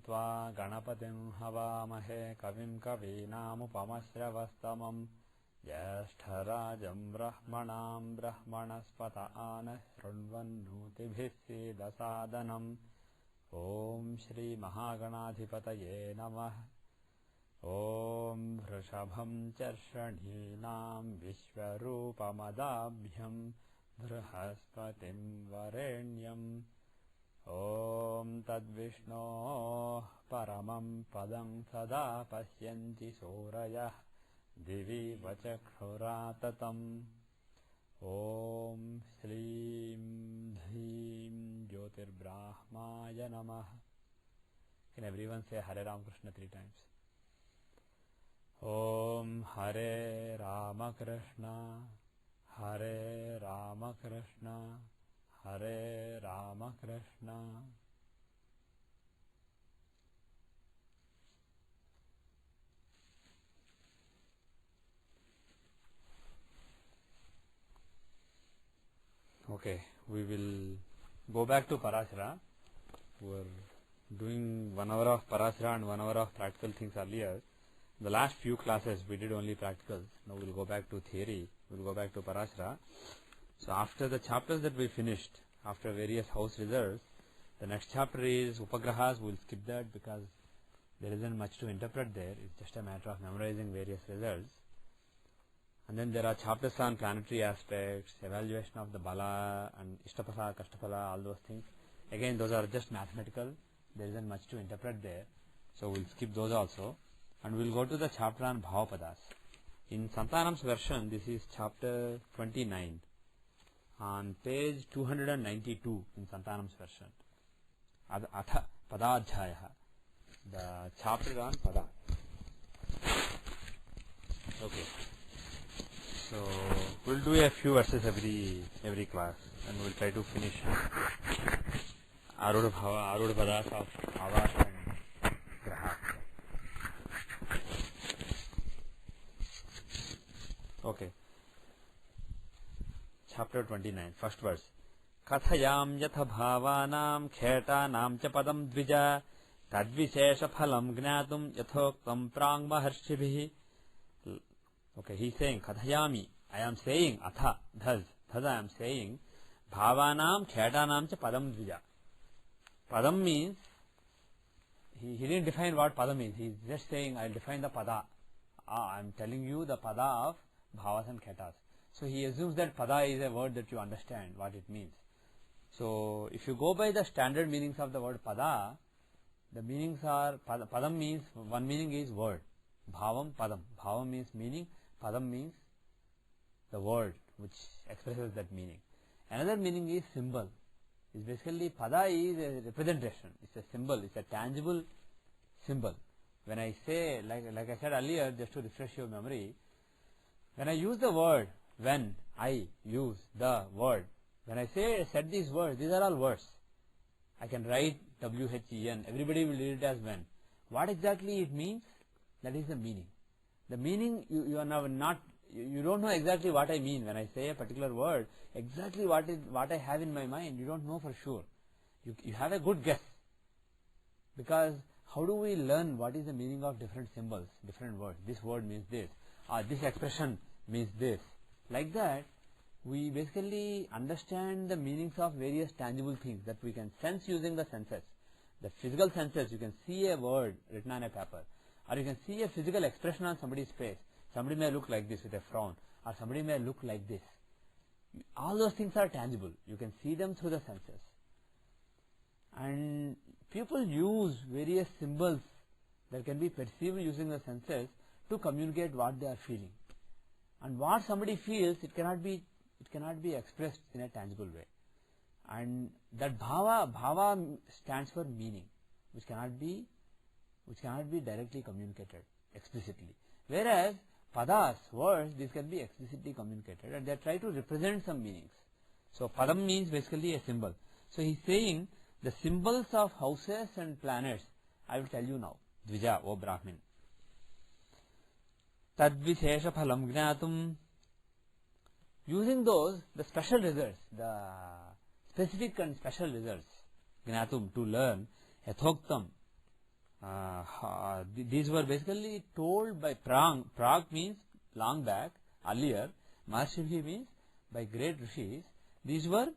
त्वा गणपतिं हवामहे कविं कवीनामुपमश्रवस्तमं ज्येष्ठराजं ब्रह्मणां ब्रह्मणस्पत आनः शृण्वन्नोतिभिः सीदसादनम् ॐ श्रीमहागणाधिपतये नमः। ॐ वृषभं चर्षणीनां विश्वरूपमदाभ्यं बृहस्पतिं वरेण्यम् ॐ तद्विष्णोः परमं पदं सदा पश्यन्ति सूरयः दिवि वचक्षुराततम् ॐ श्रीं ह्रीं ज्योतिर्ब्राह्माय नमः। Can everyone say Hare Ram Krishna 3 times? Om Hare Rama Krishna, Hare Rama Krishna, Hare Rama Krishna. Okay, we will go back to Parashara. We were doing 1 hour of Parashara and 1 hour of practical things earlier. The last few classes we did only practicals. Now we will go back to theory. We will go back to Parashara. So after the chapters that we finished, after various house results, the next chapter is Upagrahas. We will skip that because there isn't much to interpret there. It's just a matter of memorizing various results. And then there are chapters on planetary aspects, evaluation of the Bala and Ishtapasa, Kashtapala, all those things. Again, those are just mathematical. There isn't much to interpret there. So we'll skip those also. And we'll go to the chapter on Bhavapadas. In Santanam's version, this is chapter 29. On page 292 in Santanam's version. Atha Padadhyaya. The chapter on Pada. Okay. So we'll do a few verses every class, and we'll try to finish Arudha Padas of Avas and Graha. Okay. Chapter 29, first verse. Kathayam yatha bhavanam khetanam cha padam dvija tadvishesha phalam gnatum yathoktam prang maharshibhi. Okay, he is saying, Kathayami, I am saying, Atha, thus I am saying, Bhavanam, Khetanam cha Padam Dvija. Padam means, he didn't define what Padam means, he is just saying, I will define the Pada. I am telling you the Pada of Bhavas and Khetas. So he assumes that Pada is a word that you understand what it means. So if you go by the standard meanings of the word Pada, the meanings are, Padam means, one meaning is word. Bhavam, Padam. Bhavam means meaning. Padam means the word which expresses that meaning. Another meaning is symbol. It's basically, Pada is a representation. It's a symbol. It's a tangible symbol. When I say, like I said earlier, just to refresh your memory, when I use the word, when I use the word, when I said these words, these are all words. I can write W-H-E-N. Everybody will read it as when. What exactly it means? That is the meaning. The meaning, you are now not, you don't know exactly what I mean when I say a particular word. Exactly what I have in my mind, you don't know for sure. You have a good guess. Because how do we learn what is the meaning of different symbols, different words? This word means this, or this expression means this. Like that, we basically understand the meanings of various tangible things that we can sense using the senses. The physical senses, you can see a word written on a paper. Or you can see a physical expression on somebody's face. Somebody may look like this with a frown, or somebody may look like this. All those things are tangible. You can see them through the senses. And people use various symbols that can be perceived using the senses to communicate what they are feeling. And what somebody feels, it cannot be expressed in a tangible way. And that bhava stands for meaning, which cannot be directly communicated explicitly. Whereas padas, words, these can be explicitly communicated, and they try to represent some meanings. So padam means basically a symbol. So he is saying the symbols of houses and planets, I will tell you now. Dvija, O Brahmin. Tadvishesha phalam gnatum. Using those, the special results, the specific and special results, gnatum, to learn, yathoktam, these were basically told by Prang. Prag means long back, earlier. Maharishi means by great rishis. These were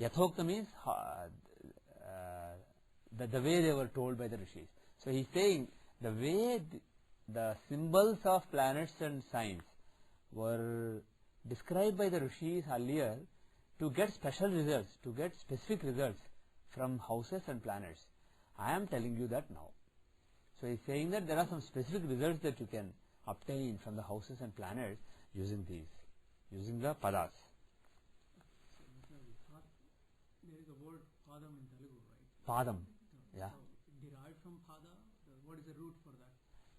Yathokta means the way they were told by the rishis. So he is saying the way the symbols of planets and signs were described by the rishis earlier to get special results, to get specific results from houses and planets. I am telling you that now. So he is saying that there are some specific results that you can obtain from the houses and planets using these, using the padas. There is a word padam in Telugu, right? Padam, yeah. So derived from pada, what is the root for that?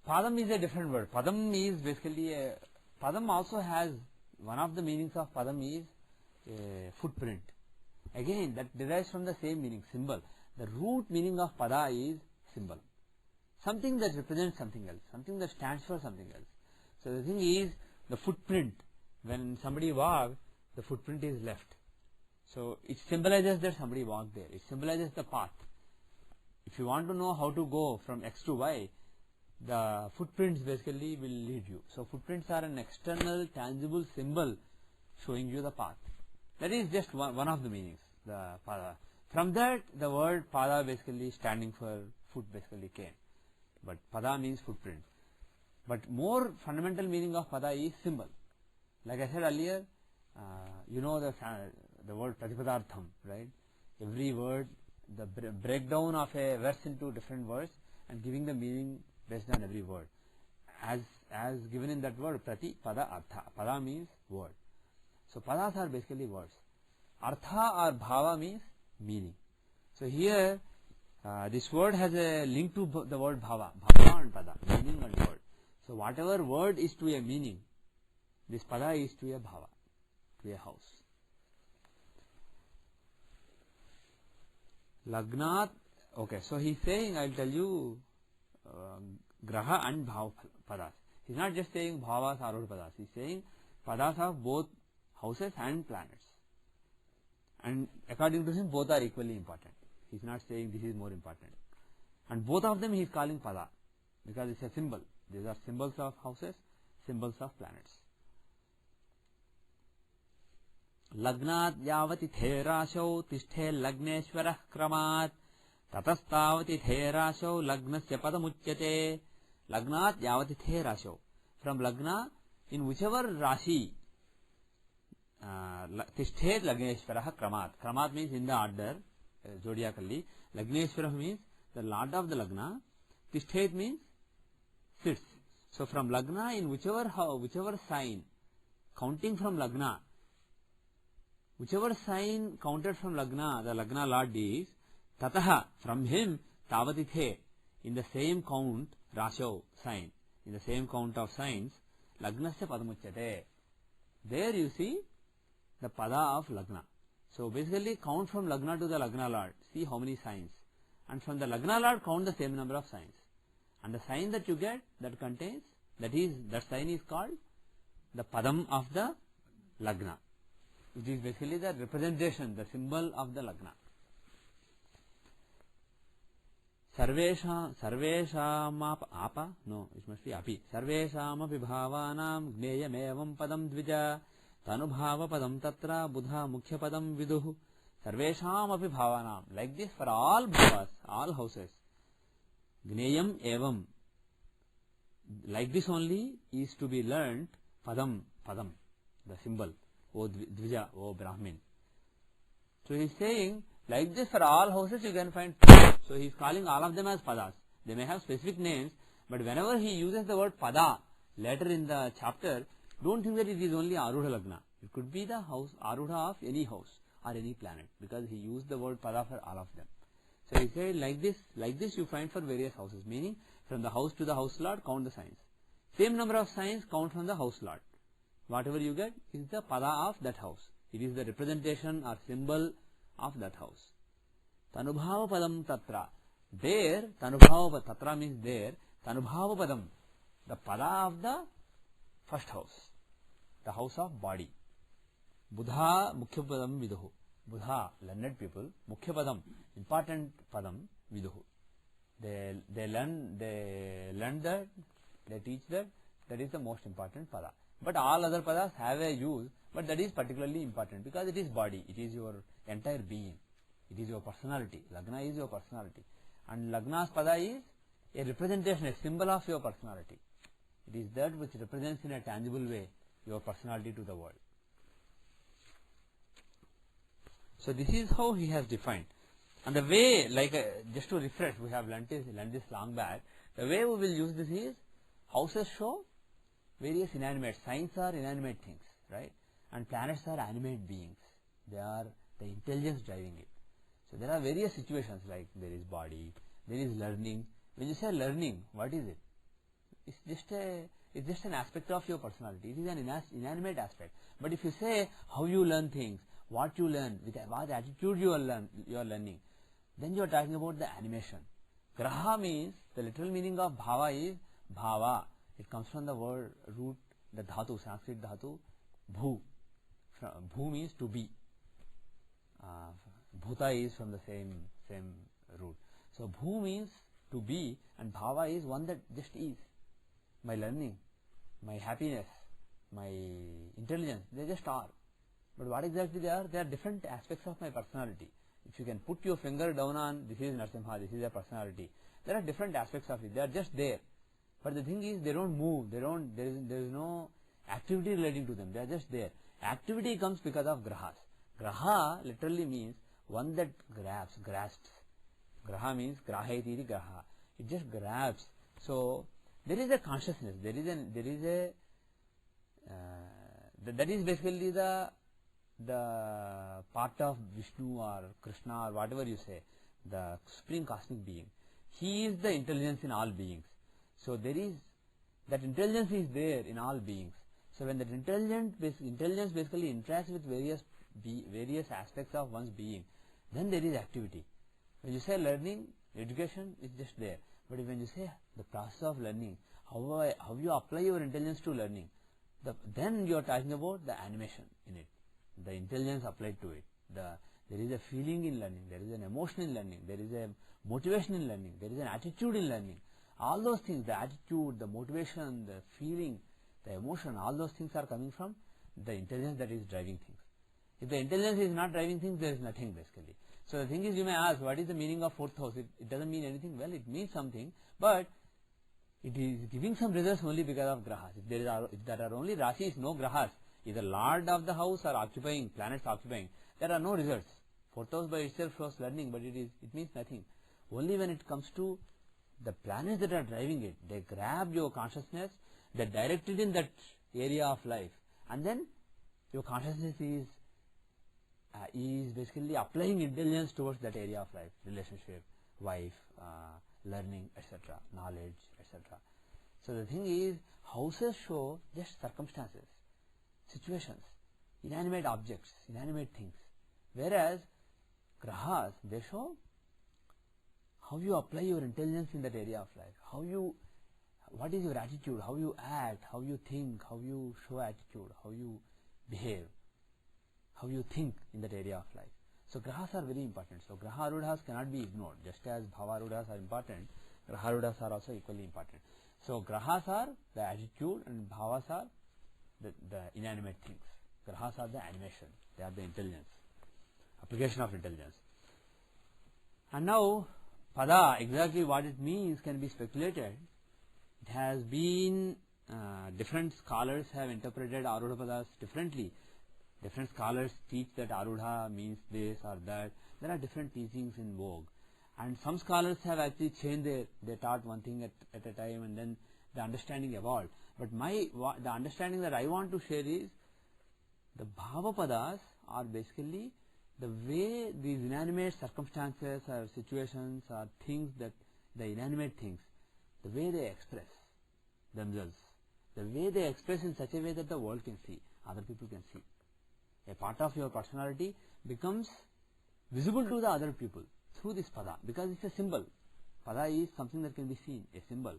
Padam is a different word. Padam is basically Padam also has, one of the meanings of Padam is a footprint. Again, that derives from the same meaning, symbol. The root meaning of Pada is symbol. Something that represents something else, something that stands for something else. So the thing is, the footprint, when somebody walks, the footprint is left. So it symbolizes that somebody walked there. It symbolizes the path. If you want to know how to go from X to Y, the footprints basically will lead you. So footprints are an external, tangible symbol showing you the path. That is just one of the meanings, the Pada. From that, the word Pada basically standing for foot basically came. But Pada means footprint. But more fundamental meaning of Pada is symbol. Like I said earlier, you know the word Pratipadartham, right? Every word, the breakdown of a verse into different words and giving the meaning based on every word. As given in that word, Prati, Pada, Artha. Pada means word. So Padas are basically words. Artha or Bhava means meaning. So here, this word has a link to the word Bhava. Bhava and Pada, meaning and word. So whatever word is to a meaning, this Pada is to a Bhava, to a house. Lagnat, okay, so he is saying, I will tell you, Graha and Bhava Padas. He is not just saying Bhavas or Padas, he is saying Padas of both houses and planets. And according to him, both are equally important. He is not saying this is more important. And both of them he is calling Pada, because it is a symbol. These are symbols of houses, symbols of planets. Lagnat yavati therashau tishthe lagneshwarah kramat tatastavati therashau lagnasya padamuchyate. Lagnat yavati therashau. From Lagna, in whichever Rashi, tishthet lagneshwarah kramat. Kramat means in the order, zodiacally. Lagneshwarah means the lord of the Lagna. Tishthet means sits. So from Lagna, in whichever sign, counting from Lagna, whichever sign counted from Lagna, the Lagna lord is, tataha, from him, tavatithe, in the same count, rasho, sign, in the same count of signs, lagnasya padamuchyate. There you see the pada of Lagna. So basically count from Lagna to the Lagna lord, see how many signs. And from the Lagna lord, count the same number of signs. And the sign that you get, that contains, that sign is called the padam of the Lagna. It is basically the representation, the symbol of the Lagna. Sarvesham no, it must be api. Sarvesham api bhavanam gneyam evam padam dvija tanubhava padam tatra buddha mukhya padam viduhu. Sarvesham api bhavanam. Like this for all bhavas, all houses. Gneyam evam. Like this only is to be learnt padam, the symbol. O Dvija, O Brahmin. So he is saying, like this for all houses you can find. So he is calling all of them as Padas. They may have specific names, but whenever he uses the word Pada later in the chapter, don't think that it is only Arudha Lagna. It could be the house, Arudha of any house or any planet, because he used the word Pada for all of them. So he said, like this you find for various houses, meaning from the house to the house lord, count the signs. Same number of signs, count from the house lord. Whatever you get is the pada of that house. It is the representation or symbol of that house. Tanubhava padam tatra. There, tanubhava tatra means there. Tanubhava padam, the pada of the first house, the house of body. Buddha mukhya padam viduhu. Buddha, learned people, mukhya padam, important padam viduhu. They learn that, they teach that. That is the most important pada. But all other padas have a use, but that is particularly important because it is body, it is your entire being, it is your personality. Lagna is your personality, and Lagna's pada is a representation, a symbol of your personality. It is that which represents in a tangible way your personality to the world. So this is how he has defined. And the way, like just to refresh, we have learnt this long back. The way we will use this is, houses show various inanimate, signs are inanimate things, right? And planets are animate beings. They are the intelligence driving it. So there are various situations, like there is body, there is learning. When you say learning, what is it? It's just an aspect of your personality. It is an inanimate aspect. But if you say how you learn things, what you learn, with what attitude you are learning, then you are talking about the animation. Graha means, the literal meaning of bhava is bhava. It comes from the word root, the dhatu, Sanskrit dhatu, bhu. Bhu means to be. Bhuta is from the same root. So bhu means to be, and bhava is one that just is. My learning, my happiness, my intelligence, they just are. But what exactly they are? They are different aspects of my personality. If you can put your finger down on, this is Narsimha, this is a personality. There are different aspects of it. They are just there. But the thing is, they don't move. There is no activity relating to them. They are just there. Activity comes because of grahas. Graha literally means one that grasps. Graha means graheti iti graha. It just grabs. So there is a consciousness. That is basically the part of Vishnu or Krishna or whatever you say, the supreme cosmic being. He is the intelligence in all beings. So that intelligence is there in all beings. So when that intelligence basically interacts with various aspects of one's being, then there is activity. When you say learning, education is just there. But when you say the process of learning, how you apply your intelligence to learning, then you are talking about the animation in it, the intelligence applied to it. There is a feeling in learning, there is an emotion in learning, there is a motivation in learning, there is an attitude in learning. All those things, the attitude, the motivation, the feeling, the emotion, all those things are coming from the intelligence that is driving things. If the intelligence is not driving things, there is nothing basically. So the thing is, you may ask, what is the meaning of fourth house? It doesn't mean anything. Well, it means something, but it is giving some results only because of grahas. If there are only rashis, no grahas, either lord of the house or occupying, planets occupying, there are no results. Fourth house by itself shows learning, but it means nothing. Only when it comes to the planets that are driving it, they grab your consciousness, they direct it in that area of life, and then your consciousness is basically applying intelligence towards that area of life, relationship, wife, learning, etc., knowledge, etc. So the thing is, houses show just circumstances, situations, inanimate objects, inanimate things, whereas grahas, they show how you apply your intelligence in that area of life, what is your attitude, how you act, how you think, how you show attitude, how you behave, how you think in that area of life. So grahas are very important. So graha arudhas cannot be ignored. Just as bhava arudhas are important, graha arudhas are also equally important. So grahas are the attitude and bhavas are the inanimate things. Grahas are the animation. They are the intelligence, application of intelligence. And now pada, exactly what it means can be speculated. It has been, different scholars have interpreted arudha padas differently. Different scholars teach that arudha means this or that. There are different teachings in vogue. And some scholars have actually changed they taught one thing at a time, and then the understanding evolved. But the understanding that I want to share is, the bhava padas are basically the way these inanimate circumstances or situations or things, that the inanimate things, the way they express themselves, the way they express in such a way that the world can see, other people can see. A part of your personality becomes visible to the other people through this pada, because it's a symbol. Pada is something that can be seen, a symbol.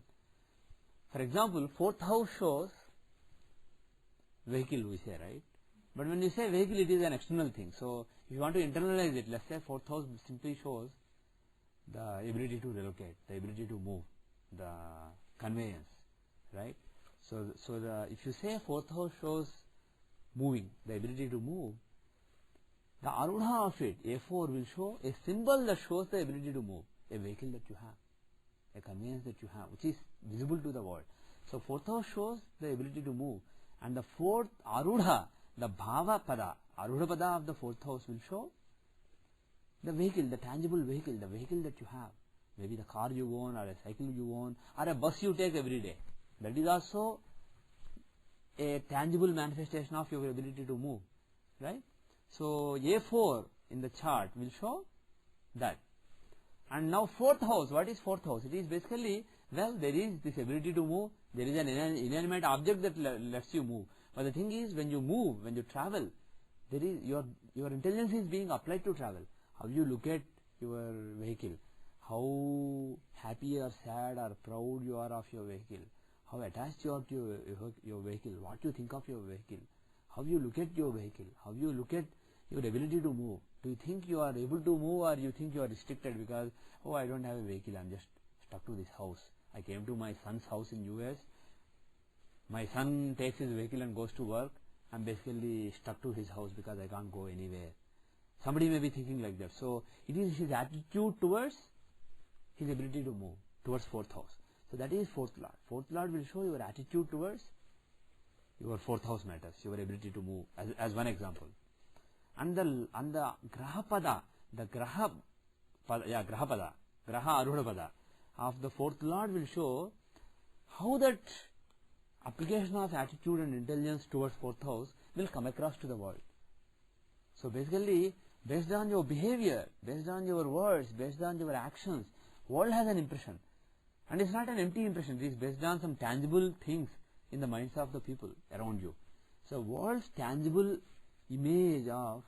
For example, fourth house shows vehicle, we say, right? But when you say vehicle, it is an external thing. So if you want to internalize it, let's say fourth house simply shows the ability to relocate, the ability to move, the conveyance, right? So if you say fourth house shows moving, the ability to move, the arudha of it, A4, will show a symbol that shows the ability to move, a vehicle that you have, a conveyance that you have, which is visible to the world. So fourth house shows the ability to move, and the fourth arudha, the bhava pada, arudha pada of the fourth house will show the vehicle, the tangible vehicle, the vehicle that you have. Maybe the car you own, or a cycle you own, or a bus you take every day. That is also a tangible manifestation of your ability to move, right? So A4 in the chart will show that. And now fourth house, what is fourth house? It is basically, well, there is this ability to move, there is an inanimate object that lets you move. But the thing is, when you move, when you travel, there is your intelligence is being applied to travel. How you look at your vehicle, how happy or sad or proud you are of your vehicle, how attached you are to your vehicle, what you think of your vehicle, how you look at your vehicle, how you look at your ability to move. Do you think you are able to move, or you think you are restricted because, oh, I don't have a vehicle, I am just stuck to this house. I came to my son's house in US, my son takes his vehicle and goes to work, I am basically stuck to his house because I can't go anywhere. Somebody may be thinking like that. So it is his attitude towards his ability to move, towards fourth house. So that is fourth lord. Fourth lord will show your attitude towards your fourth house matters, your ability to move, as one example. And the graha pada, the graha pada, graha arudha pada of the fourth lord will show how that application of attitude and intelligence towards fourth house will come across to the world. So basically, based on your behavior, based on your words, based on your actions, world has an impression. And it's not an empty impression, it is based on some tangible things in the minds of the people around you. So world's tangible image of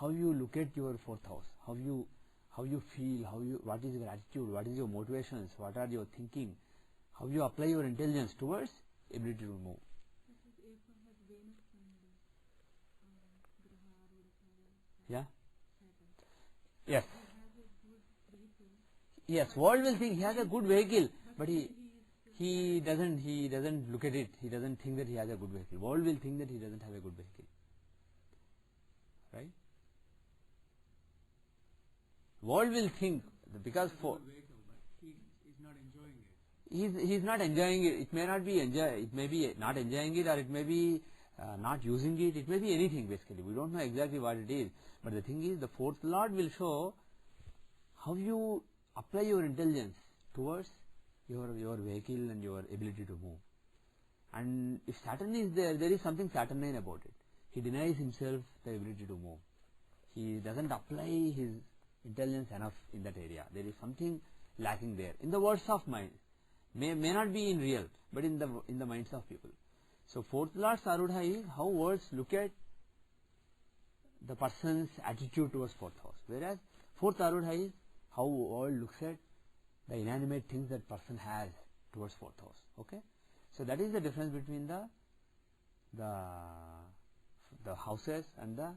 how you look at your fourth house, how you feel, what is your attitude, what is your motivations, what are your thinking, how you apply your intelligence towards ability to move. Yeah? Yes. Yes, world will think he has a good vehicle, but he doesn't look at it, he doesn't think that he has a good vehicle. World will think that he doesn't have a good vehicle. Right? World will think, because for he's not enjoying it. He's not enjoying it. It may not be it may be not enjoying it, or it may be not using it. It may be anything basically. We don't know exactly what it is. But the thing is, the fourth lord will show how you apply your intelligence towards your vehicle and your ability to move. And if Saturn is there, there is something Saturnine about it. He denies himself the ability to move. He doesn't apply his intelligence enough in that area. There is something lacking there. In the words of mind, may not be in real, but in the minds of people. So fourth lord's arudha is how words look at the person's attitude towards fourth house. Whereas fourth arudha is how world looks at the inanimate things that person has towards fourth house. Okay, so that is the difference between the houses and the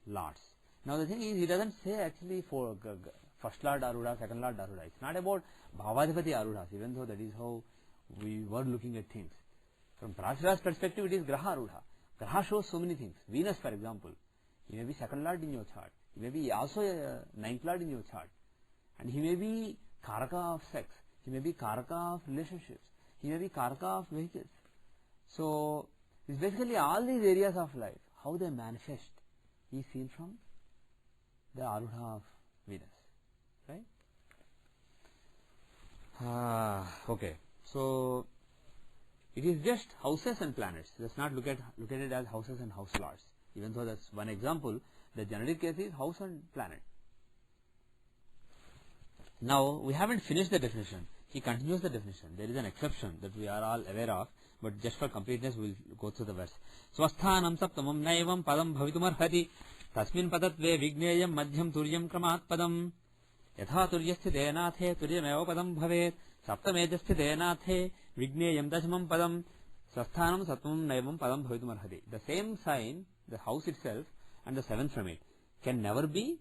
lords. Now the thing is, he doesn't say actually for first lord arudha, second lord arudha. It's not about bhavadhipati arudas, even though that is how we were looking at things. From Parashara's perspective, it is graha arudha. Graha shows so many things. Venus, for example, he may be second lord in your chart. He may be also a ninth lord in your chart. And he may be karaka of sex. He may be karaka of relationships. He may be karaka of vehicles. So, it's basically all these areas of life, how they manifest, is seen from the arudha of Venus. Right? Okay. So, it is just houses and planets. Let's not look at it as houses and house lords. Even though that's one example, the generic case is house and planet. Now, we haven't finished the definition. He continues the definition. There is an exception that we are all aware of, but just for completeness, we will go through the verse. Swasthanam saptamam naivam padam bhavitumarhati tasmin padatve vigneyam madhyam turyam kramat padam yatha turyasthite nathe turyameva padam bhavet saptamejasthite nathe vigneyam dashamam padam swasthanam saptamam naivam padam bhavitumarhati. The same sign, the house itself and the seventh from it, can never be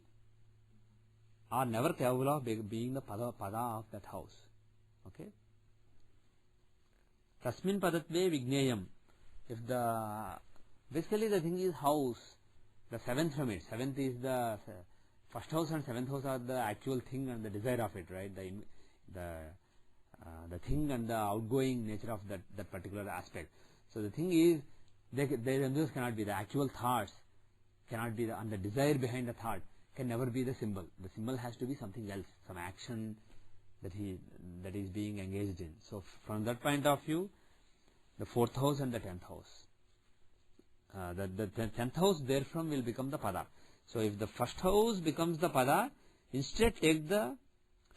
are never capable of being the pada of that house. Okay. Tasmin padatve vigneyam. If basically the thing is house, the seventh from it. Seventh is the first house and seventh house are the actual thing and the desire of it, right? The thing and the outgoing nature of that particular aspect. So the thing is, they themselves cannot be the actual thoughts, cannot be and the desire behind the thought can never be the symbol. The symbol has to be something else, some action that is being engaged in. So from that point of view, the fourth house and the 10th house. The 10th house therefrom will become the pada. So if the first house becomes the pada, instead take the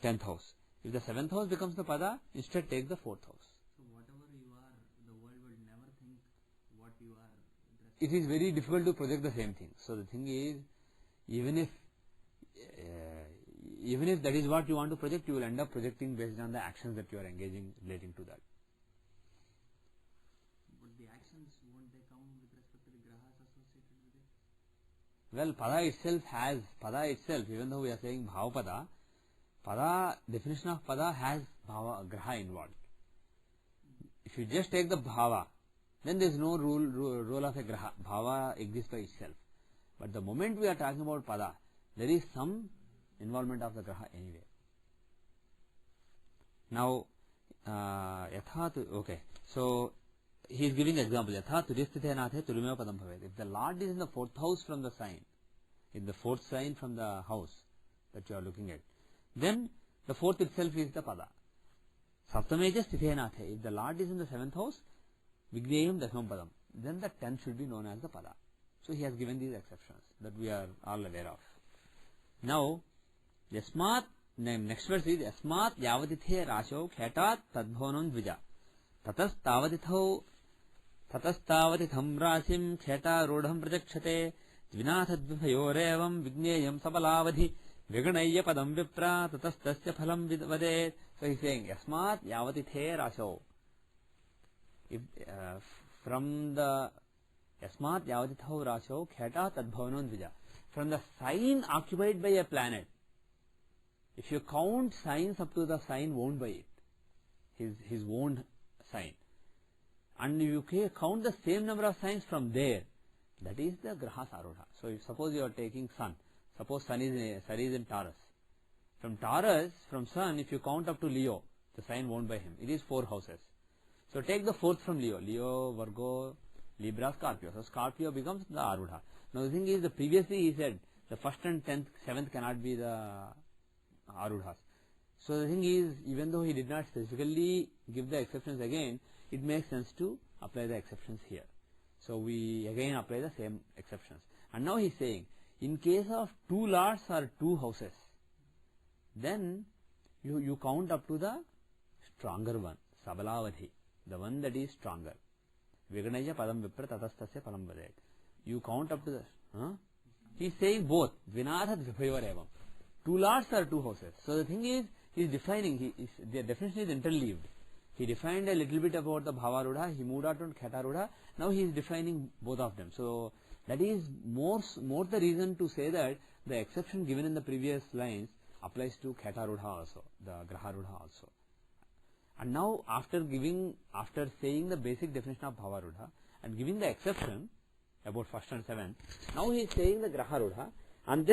10th house. If the 7th house becomes the pada, instead take the 4th house. So whatever you are, the world will never think what you are. It is very difficult to project the same thing. So the thing is, even if that is what you want to project, you will end up projecting based on the actions that you are engaging relating to that. But the actions, won't they come with respect to the grahas associated with it? Well, pada itself, even though we are saying bhava pada, definition of pada has bhava, graha involved. If you just take the bhava, then there is no role of a graha. Bhava exists by itself. But the moment we are talking about pada, there is some involvement of the graha anyway. Now, okay. So he is giving example. Yatha turisthite nathe turimeva padam bhavet. If the Lord is in the fourth house from the sign, in the fourth sign from the house that you are looking at, then the fourth itself is the pada. Saptameja sthite nathe. If the Lord is in the seventh house, vigneyam dasmam padam, then the 10th should be known as the pada. So he has given these exceptions that we are all aware of. Now, yasmat, next verse is yasmat yavatithe rasho khetat tadbhavanam dvija tatas tavatitham rasim kheta rodham prajakshate dvinathadvibhayorevam vigneyam sabalavadhi viganaya padam vipra tatas tasya phalam vadet. So he is saying yasmat yavatithe rasho. If from the yasmat yavatitho rasho kheta tadbhavanam dvija, from the sign occupied by a planet, if you count signs up to the sign owned by it, his own sign, and you count the same number of signs from there, that is the grahas arudha. So if suppose you are taking sun, suppose sun is in Taurus. From sun, if you count up to Leo, the sign owned by him, it is 4 houses. So take the 4th from Leo, Virgo, Libra, Scorpio. So Scorpio becomes the arudha. Now the thing is, previously he said the 1st and 10th, 7th cannot be the arudhas. So the thing is, even though he did not specifically give the exceptions again, it makes sense to apply the exceptions here. So we again apply the same exceptions. And now he is saying, in case of 2 lords or 2 houses, then you count up to the stronger one, sabalavadhi, the one that is stronger. Viganaya padam vipra tatastasya palam vadet. You count up to the... He is saying both. Dvinathat vibhayorevam. 2 lords or 2 houses. So the thing is, he is defining, the definition is interleaved. He defined a little bit about the bhavarudha, he moved out on khetarudha, now he is defining both of them. So that is more the reason to say that the exception given in the previous lines applies to khetarudha also, the graharudha also. And now after saying the basic definition of bhavarudha and giving the exception about 1st and 7th, now he is saying the graharudha, and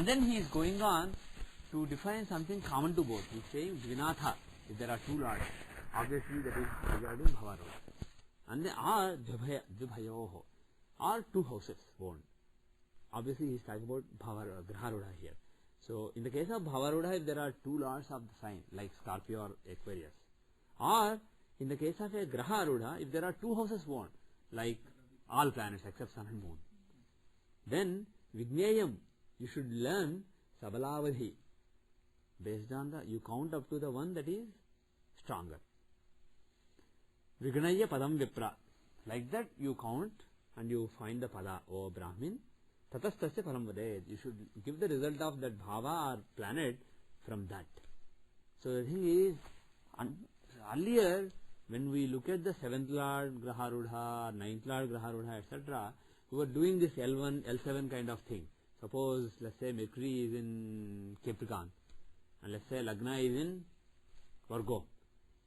then he is going on to define something common to both. He is saying dvinatha, if there are 2 lords, obviously that is regarding bhavarudha. And then are dvibhayoho, are 2 houses owned. Obviously he is talking about graharudha here. So in the case of bhavarudha, if there are 2 lords of the sign like Scorpio or Aquarius, or in the case of a graharudha, if there are 2 houses owned like all planets except sun and moon, then vigneyam, you should learn sabalavadhi based on you count up to the one that is stronger. Viganaya padam vipra, like that you count and you find the pada, O Brahmin. Tatastasya phalam vadet. You should give the result of that bhava or planet from that. So the thing is, earlier when we look at the 7th Lord Graharudha, 9th Lord Graharudha, etc., we were doing this L1, L7 kind of thing. Suppose, let's say Mercury is in Capricorn, and let's say Lagna is in Virgo.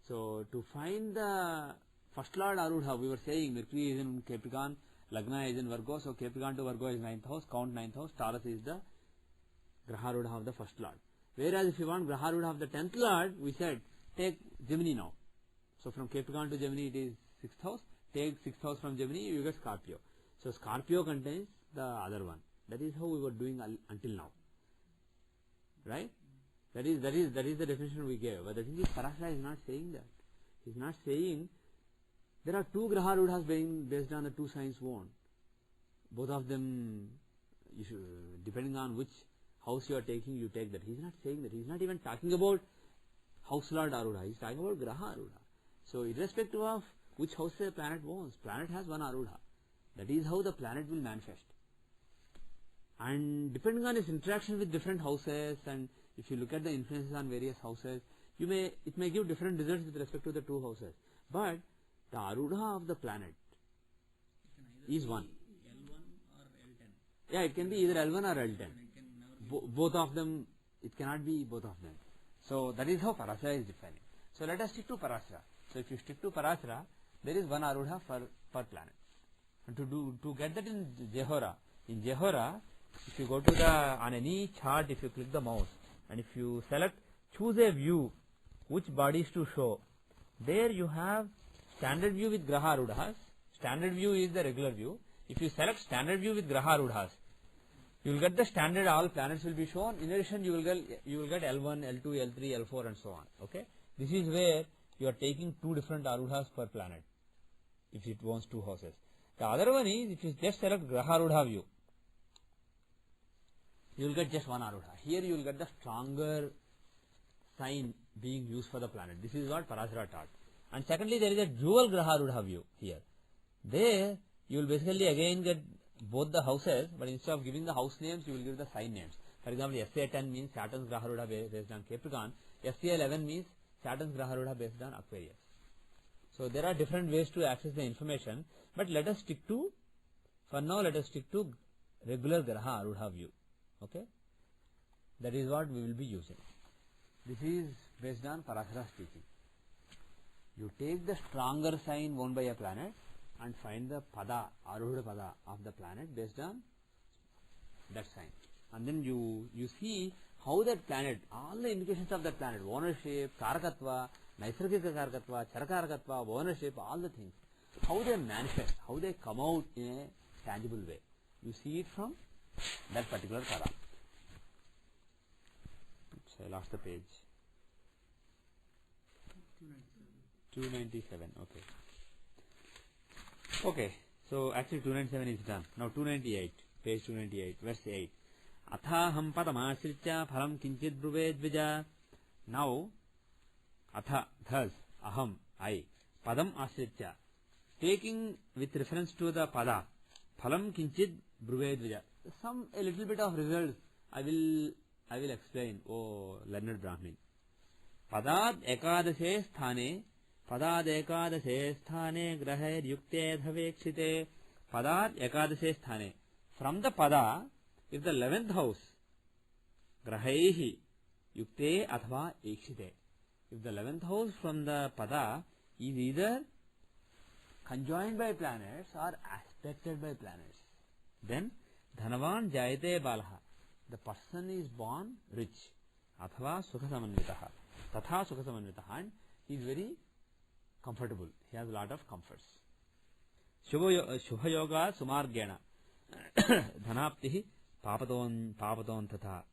So to find the first Lord Arudha, we were saying Mercury is in Capricorn, Lagna is in Virgo, so Capricorn to Virgo is 9th house, count 9th house, Taurus is the Graharudha of the first Lord. Whereas if you want Graharudha of the 10th Lord, we said take Gemini now. So from Capricorn to Gemini it is 6th house, take 6th house from Gemini, you get Scorpio. So Scorpio contains the other one. That is how we were doing until now. Right? That is the definition we gave. But the thing is, Parashara is not saying that. He is not saying there are two Graharudhas being based on the two signs owned. Both of them, you should, depending on which house you are taking, you take that. He is not saying that. He is not even talking about house lord Arudha. He is talking about Graha Arudha. So irrespective of which house a planet owns, planet has one Arudha. That is how the planet will manifest. And depending on its interaction with different houses, and if you look at the influences on various houses, it may give different results with respect to the two houses. But the Arudha of the planet is one. L1 or L10. Yeah, it can be either L1 or L10. Both of them, it cannot be both of them. So that is how Parashara is defining. So let us stick to Parashara. So if you stick to Parashara, there is one Arudha per planet. And to get that in Jehora, if you go to on any chart, if you click the mouse and if you select choose a view, which bodies to show, there you have standard view with Graha Arudhas. Standard view is the regular view. If you select standard view with Graha Arudhas, you will get the standard, all planets will be shown. In addition, you will get L1, L2, L3, L4 and so on. Okay. This is where you are taking two different Arudhas per planet, if it owns two houses. The other one is, if you just select Graha Arudha view, you will get just one Arudha. Here you will get the stronger sign being used for the planet. This is what Parashara taught. And secondly, there is a dual Graha Arudha view here. There, you will basically again get both the houses, but instead of giving the house names, you will give the sign names. For example, SA10 means Saturn's Graha Arudha based on Capricorn. SA11 means Saturn's Graha Arudha based on Aquarius. So there are different ways to access the information, but let us stick to, for now let us stick to regular Graha Arudha view. Okay? That is what we will be using. This is based on Parashara speaking. You take the stronger sign owned by a planet and find the Pada, Arudha Pada of the planet based on that sign. And then you see how that planet, all the indications of that planet, ownership, Karakatva, Naisargika Karakatva, Charakarakatva, ownership, all the things, how they manifest, how they come out in a tangible way. You see it from that particular Pada. Oops, I lost the page. 297, okay. Okay, so actually 297 is done. Now 298, page 298, verse 8. Athaham padamashritya phalam kinchit bruved vija. Now, atha, thus, aham, I, padam ashritya, taking with reference to the pada, phalam kinchit bruved vija. A little bit of results I will explain, O learned Brahmin. Padad ekadashe sthane, Padad ekadashe sthane graher yukte dhavekshite. Padad ekadashe sthane. From the pada, if the 11th house, grahaihi yukte athva ekshite. If the 11th house from the pada is either conjoined by planets or aspected by planets, then dhanavan jayate balaha. The person is born rich. Athva sukha samanvitaha. Tatha sukha samanvitaha. And he is very comfortable. He has a lot of comforts. Shubha yoga sumargena. Dhanaptihi papadon tatha.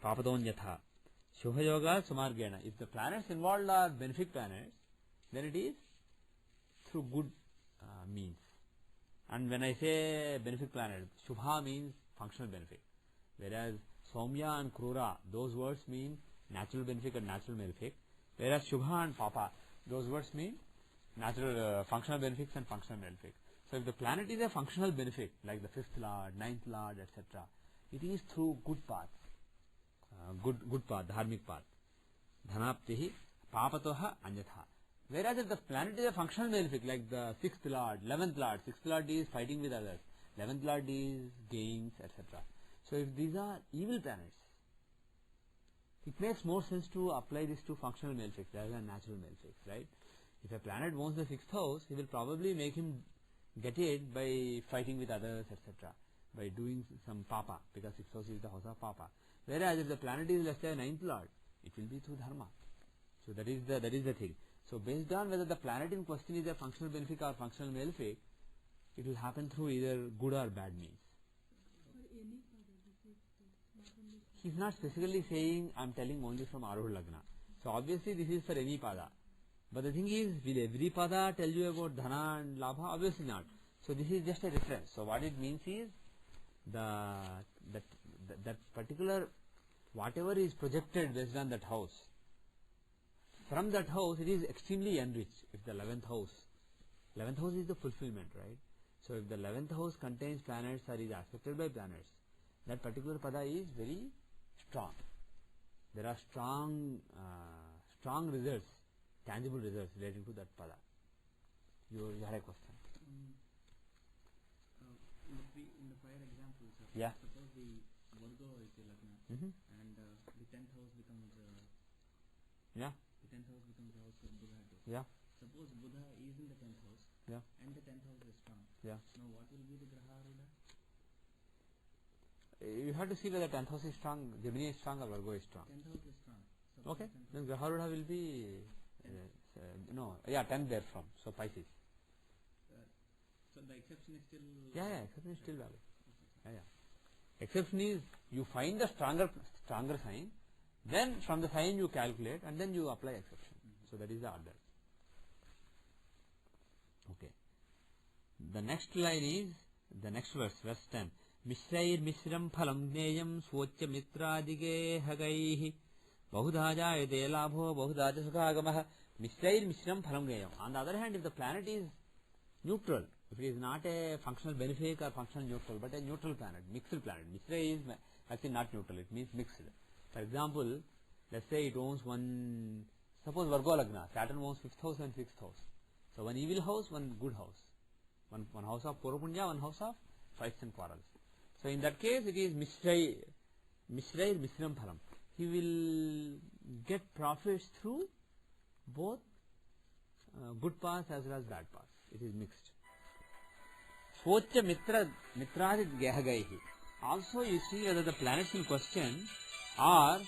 Papadon yatha. Shubha yoga sumargena. If the planets involved are benefic planets, then it is through good means. And when I say benefic planet, Shubha means functional benefit. Whereas Soumya and Krura, those words mean natural benefic and natural malefic. Whereas Shubha and Papa, those words mean natural functional benefics and functional malefic. So if the planet is a functional benefit, like the 5th Lord, 9th Lord, etc., it is through good path, good path, dharmic path. Dhanaptihi papatoha anyatha. Whereas if the planet is a functional malefic, like the 6th Lord, 11th Lord, 6th Lord is fighting with others, 11th Lord is gains, etc. So if these are evil planets, it makes more sense to apply this to functional malefics rather than natural malefics, right? If a planet owns the 6th house, he will probably make him get it by fighting with others, etc., by doing some papa, because 6th house is the house of papa. Whereas if the planet is, let's say, 9th lord, it will be through dharma. So that is the thing. So based on whether the planet in question is a functional benefic or functional malefic, it will happen through either good or bad means. He is not specifically saying I am telling only from Aruha Lagna. So obviously this is for any pada. But the thing is, will every pada tell you about dhana and labha? Obviously not. So this is just a reference. So what it means is that particular whatever is projected based on that house, from that house it is extremely enriched. If the 11th house is the fulfillment, right? So if the 11th house contains planets or is aspected by planets, that particular pada is very strong. There are strong results, tangible results relating to that pada. You had a question? In the prior example, sir, Yeah. suppose the Virgo is the Lagna, and the 10th house becomes Yeah. the 10th house becomes the house of Buddha. Yeah. Suppose Buddha is in the 10th house, Yeah. and the 10th house is strong. Yeah. Now what will be the Graha Arudha? You have to see whether 10th house is strong, Gemini is strong or Virgo is strong. 10th house is strong. Suppose Okay. 10th Then Graharudha will be 10th there from. So Pisces. So the exception is still... Yeah, exception is still valid. Yeah. Exception is you find the stronger sign, then from the sign you calculate and then you apply exception. So that is the order. Okay. The next line is, the next verse, verse 10. Mishrair mishram phalam gneyam swachya mitradige hagaihi bahudha jayate labho bahudha sukhagamah. Mishrair mishram phalam gneyam. On the other hand, if the planet is neutral, if it is not a functional benefic or functional neutral, but a neutral planet, mixed planet. Mishra is actually not neutral, it means mixed. For example, let's say it owns one, suppose Virgo Lagna, Saturn owns 5th house and 6th house. So one evil house, one good house. One house of Purapunya, one house of fights and quarrels. So in that case, it is Mishrair Mishram Phalam. He will get profits through both good paths as well as bad paths. It is mixed. Svocha Mitradi Gehagaihi. Also you see whether the planets in question are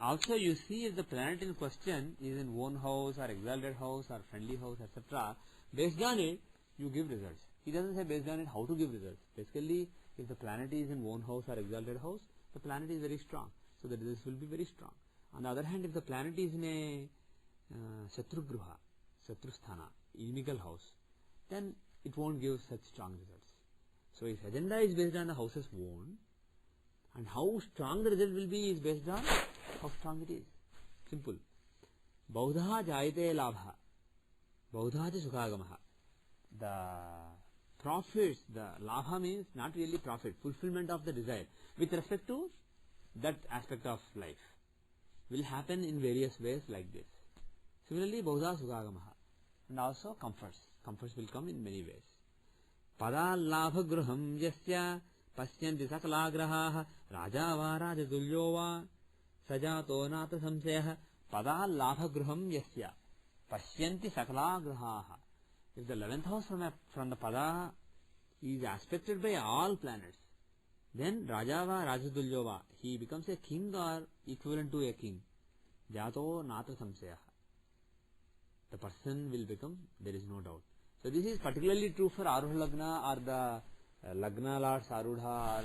also you see if the planet in question is in own house or exalted house or friendly house, etc. Based on it, you give results. He doesn't say based on it how to give results. Basically, if the planet is in own house or exalted house, the planet is very strong. So the results will be very strong. On the other hand, if the planet is in a Shatrugruha, Shatrusthana, inimical house, then it won't give such strong results. So his agenda is based on the house's own, and how strong the result will be is based on how strong it is. Simple. Baudha jayate labha. Baudha ja sukhagamaha. The profits, the labha means not really profit, fulfillment of the desire with respect to that aspect of life will happen in various ways like this. Similarly, Baudha sukhagamaha. And also comforts. Comforts will come in many ways. Pada labha gruham jasya pasyanti sakala grahaha raja va rajatulyo va sajato nata samsayah. Pada labha gruham jasya pasyanti sakala grahaha. If the 11th house from the pada is aspected by all planets, then raja va rajatulyo va, he becomes a king or equivalent to a king. Jato nata samsayah. The person will become, there is no doubt. So this is particularly true for Aruha Lagna or the Lagna Lords Arudha, or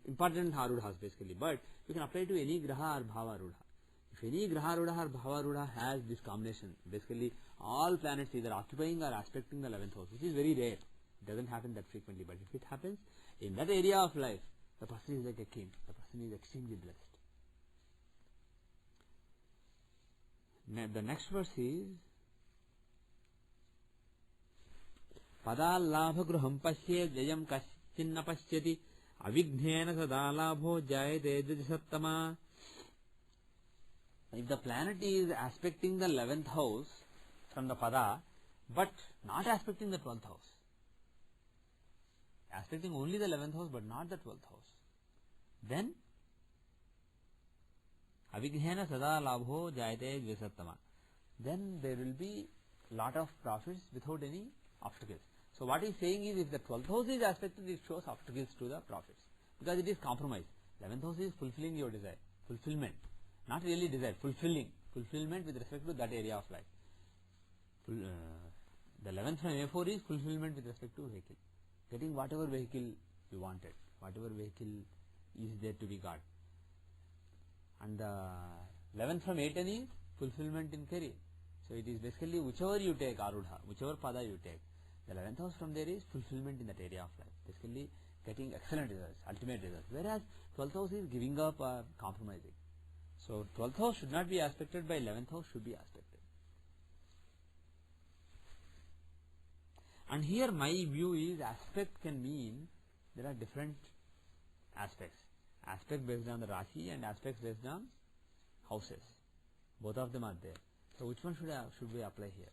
important Arudhas basically. But you can apply to any Graha or Bhava Arudha. If any Graha Arudha or Bhava Arudha has this combination, basically all planets either occupying or aspecting the 11th house, which is very rare. It doesn't happen that frequently. But if it happens, in that area of life, the person is like a king. The person is extremely blessed. The next verse is Pada labha gruham pasye jayam kaschinna pasyati avighnena sada labho jayate jasattama. If the planet is aspecting the 11th house from the pada, but not aspecting the 12th house, aspecting only the 11th house but not the 12th house, then avighena sada labho jayate dvisattama, then there will be lot of profits without any obstacles. So what he is saying is, if the 12th house is aspected, it shows obstacles to the profits, because it is compromise. 11th house is fulfilling your desire, fulfillment, not really desire, fulfillment with respect to that area of life. The 11th from A4 is fulfillment with respect to vehicle, getting whatever vehicle you wanted, whatever vehicle is there to be got. And the 11th from A10 is fulfillment in career. So it is basically whichever you take, arudha, whichever pada you take, the 11th house from there is fulfillment in that area of life, basically getting excellent results, ultimate results, whereas 12th house is giving up or compromising. So 12th house should not be aspected by 11th house, should be aspected. And here my view is, aspect can mean there are different aspects. Aspect based on the Rashi and aspects based on houses. Both of them are there. So which one should we apply here?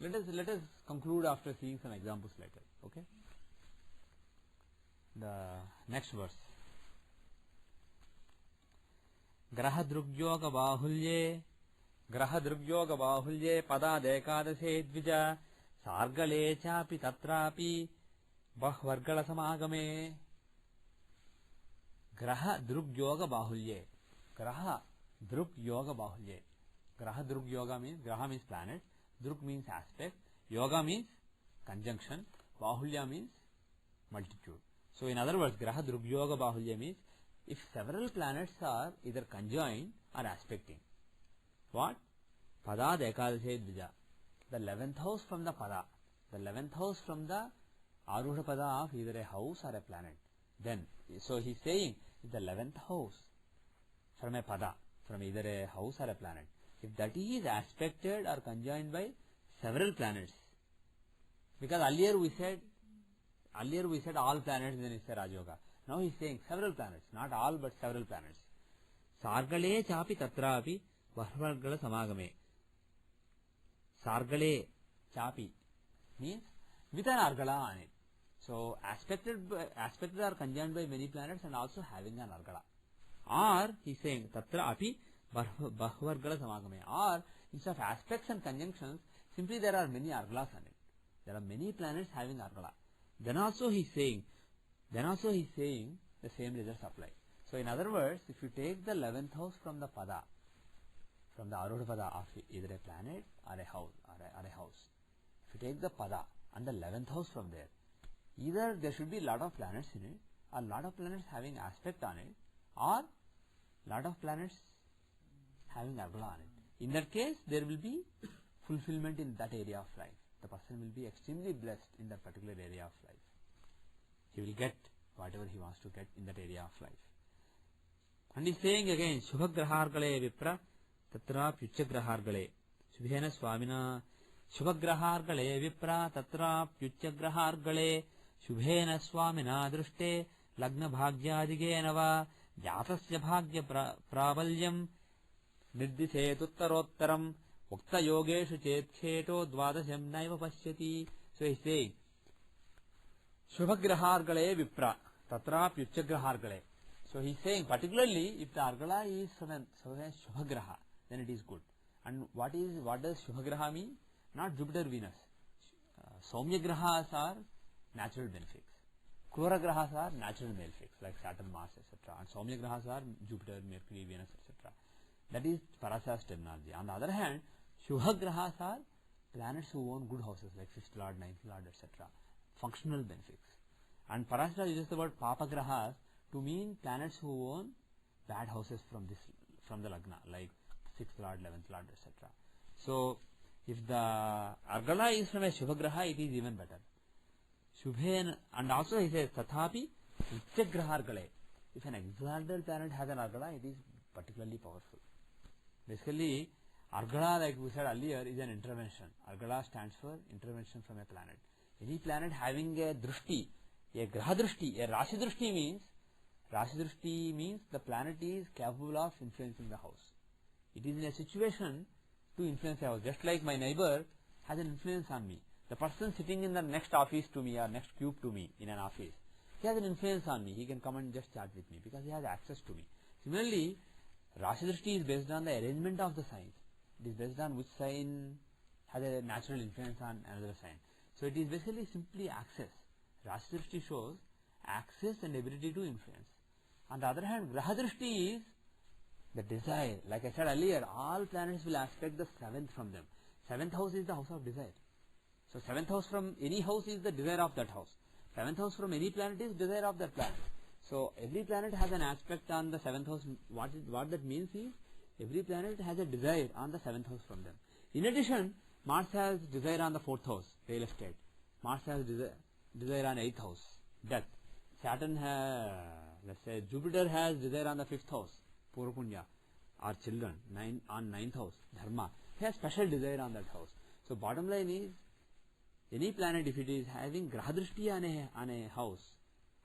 Let us conclude after seeing some examples later. Okay. The next verse. Grahadrugyoga bahulye padadekadase dvija sargale chapi tatrapi bahvargala samagame. Grahadrugyoga bahulye. Grahadrugyoga bahulye. Grahadrugyoga means, graha means planet, drug means aspect, yoga means conjunction, bahulya means multitude. So in other words, grahadrugyoga bahulya means if several planets are either conjoined or aspecting. What? Pada dekadase dvija. The 11th house from the pada, the 11th house from the arudha pada of either a house or a planet. Then, so he is saying, if the 11th house from a pada, from either a house or a planet, if that is aspected or conjoined by several planets, because earlier we said all planets, then it's a Rajyoga. Now he is saying several planets, not all but several planets. Sargale chapi tatrapi bahvargala samagame. Sargale chapi means with an argala on it. So aspected are conjoined by many planets and also having an argala. Or he is saying tatra api bahvargala samagame. Or instead of aspects and conjunctions, simply there are many argalas on it. There are many planets having argala. Then also he is saying the same results apply. So in other words, if you take the 11th house from the pada, from the arudha pada of either a planet or a house, if you take the pada and the 11th house from there, either there should be lot of planets in it, or lot of planets having aspect on it, or lot of planets having argala on it. In that case, there will be fulfillment in that area of life. The person will be extremely blessed in that particular area of life. He will get whatever he wants to get in that area of life. And he is saying again, Shubhagrahargale Vipra Tatra Pyuchagrahargale. Shubhena Swamina Shubhagrahargale Vipra Tatra Pyuchagrahargale Shubhena Swamina Drushte Lagna Bhagyaadigenava Jatasya Bhagya Pravalyam Nirdise Tuttarottaram Ukta Yogeshu Chetkheto Dvadasam Naiva Pashyati. So he is saying, Shubhagrahargale Vipra Tatra Pyuchagrahargale. So he is saying, particularly if the argala is from a Shubhagraha, then it is good. And what does Shubhagraha mean? Not Jupiter, Venus. Saumya grahas are natural benefics. Krura grahas are natural malefics, like Saturn, Mars, etc. And Saumya grahas are Jupiter, Mercury, Venus, etc. That is Parasa's terminology. On the other hand, Shubhagrahas are planets who own good houses, like 5th Lord, 9th Lord, etc. Functional benefics. And Parashara uses the word Papagrahas to mean planets who own bad houses from the Lagna, like 6th Lord, 11th Lord, etc. So, if the argala is from a Shubhagraha, it is even better. Shubhen, and also he says, Tathapi Uchagrahargale. If an exalted planet has an argala, it is particularly powerful. Basically, argala, like we said earlier, is an intervention. Argala stands for intervention from a planet. Any planet having a drushti, a graha drushti, a rashi drushti means, Rashi Drishti means the planet is capable of influencing the house. It is in a situation to influence the house. Just like my neighbor has an influence on me. The person sitting in the next office to me or next cube to me in an office, he has an influence on me. He can come and just chat with me because he has access to me. Similarly, Rashi Drishti is based on the arrangement of the signs. It is based on which sign has a natural influence on another sign. So it is basically simply access. Rashi Drishti shows access and ability to influence. On the other hand, Graha Drishti is the desire. Like I said earlier, all planets will aspect the seventh from them. Seventh house is the house of desire. So seventh house from any house is the desire of that house. Seventh house from any planet is desire of that planet. So every planet has an aspect on the seventh house. What that means is every planet has a desire on the seventh house from them. In addition, Mars has desire on the fourth house, real estate. Mars has desire on eighth house, death. Saturn has, let's say, Jupiter has desire on the fifth house, Purva Punya, our children, on ninth house, Dharma. He has special desire on that house. So bottom line is, any planet, if it is having Graha Drishti on a house,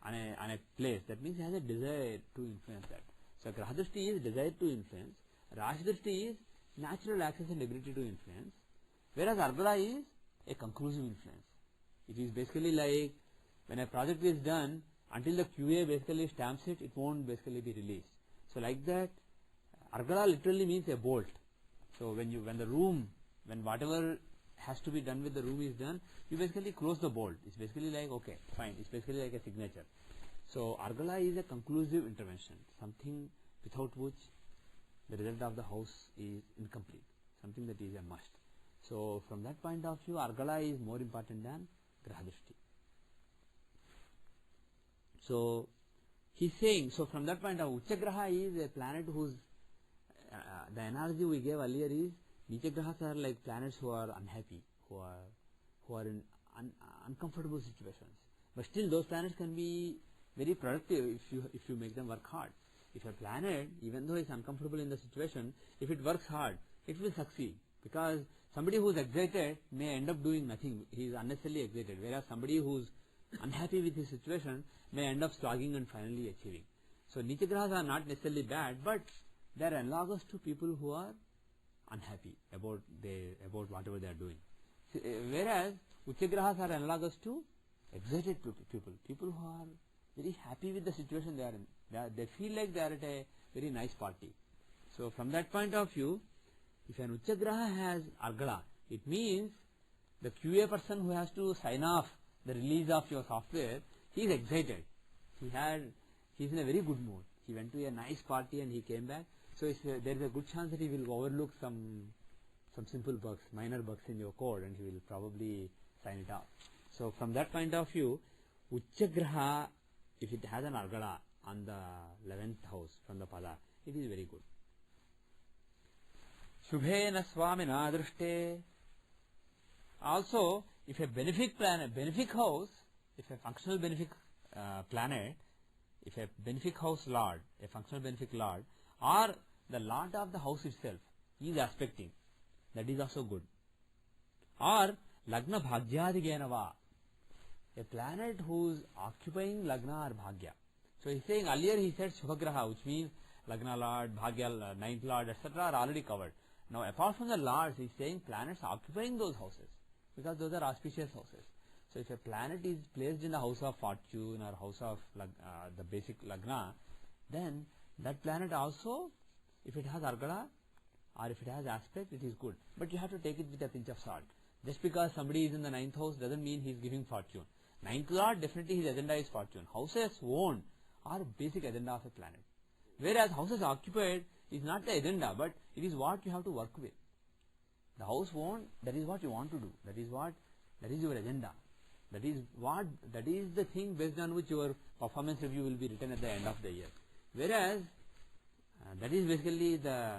on a place, that means it has a desire to influence that. So Graha Drishti is desire to influence. Rashi Drishti is natural access and ability to influence. Whereas Argala is a conclusive influence. It is basically like when a project is done, until the QA basically stamps it, it won't basically be released. So like that, Argala literally means a bolt. So when whatever has to be done with the room is done, you basically close the bolt. It's basically like, okay, fine. It's basically like a signature. So Argala is a conclusive intervention, something without which the result of the house is incomplete, something that is a must. So from that point of view, Argala is more important than Graha Drishti. So he's saying, so from that point of view, Uchagraha is a planet whose, the analogy we gave earlier is, Nichagrahas are like planets who are unhappy, who are in uncomfortable situations. But still those planets can be very productive if you make them work hard. If a planet, even though it's uncomfortable in the situation, if it works hard, it will succeed. Because somebody who's excited may end up doing nothing. He is unnecessarily excited. Whereas somebody who's unhappy with his situation may end up slogging and finally achieving. So Nichagrahas are not necessarily bad, but they are analogous to people who are unhappy about whatever they are doing. Whereas Uchagrahas are analogous to excited people who are very happy with the situation they are in. They feel like they are at a very nice party. So from that point of view, if an Uchagraha has Argala, it means the QA person who has to sign off the release of your software, he is excited. He is in a very good mood. He went to a nice party and he came back. So there is a good chance that he will overlook some simple bugs, minor bugs in your code, and he will probably sign it off. So from that point of view, Uchagraha, if it has an Argala on the 11th house from the Pada, it is very good. Shubhena Swamina Drishte. Also, if a benefic house, if a functional benefic planet, if a benefic house lord, a functional benefic lord, or the lord of the house itself is aspecting, that is also good. Or Lagna Bhagyadigenava, a planet who is occupying Lagna or Bhagya. So he's saying, earlier he said Shubhagraha, which means Lagna Lord, Bhagya, ninth Lord, etc. are already covered. Now apart from the Lords, he's saying planets occupying those houses, because those are auspicious houses. So if a planet is placed in the house of fortune or house of the basic Lagna, then that planet also, if it has Argala or if it has aspect, it is good. But you have to take it with a pinch of salt. Just because somebody is in the ninth house doesn't mean he is giving fortune. Ninth Lord, definitely his agenda is fortune. Houses owned are basic agenda of a planet. Whereas houses occupied is not the agenda, but it is what you have to work with. The house owned, that is what you want to do. That is your agenda. That is the thing based on which your performance review will be written at the end of the year. Whereas that is basically the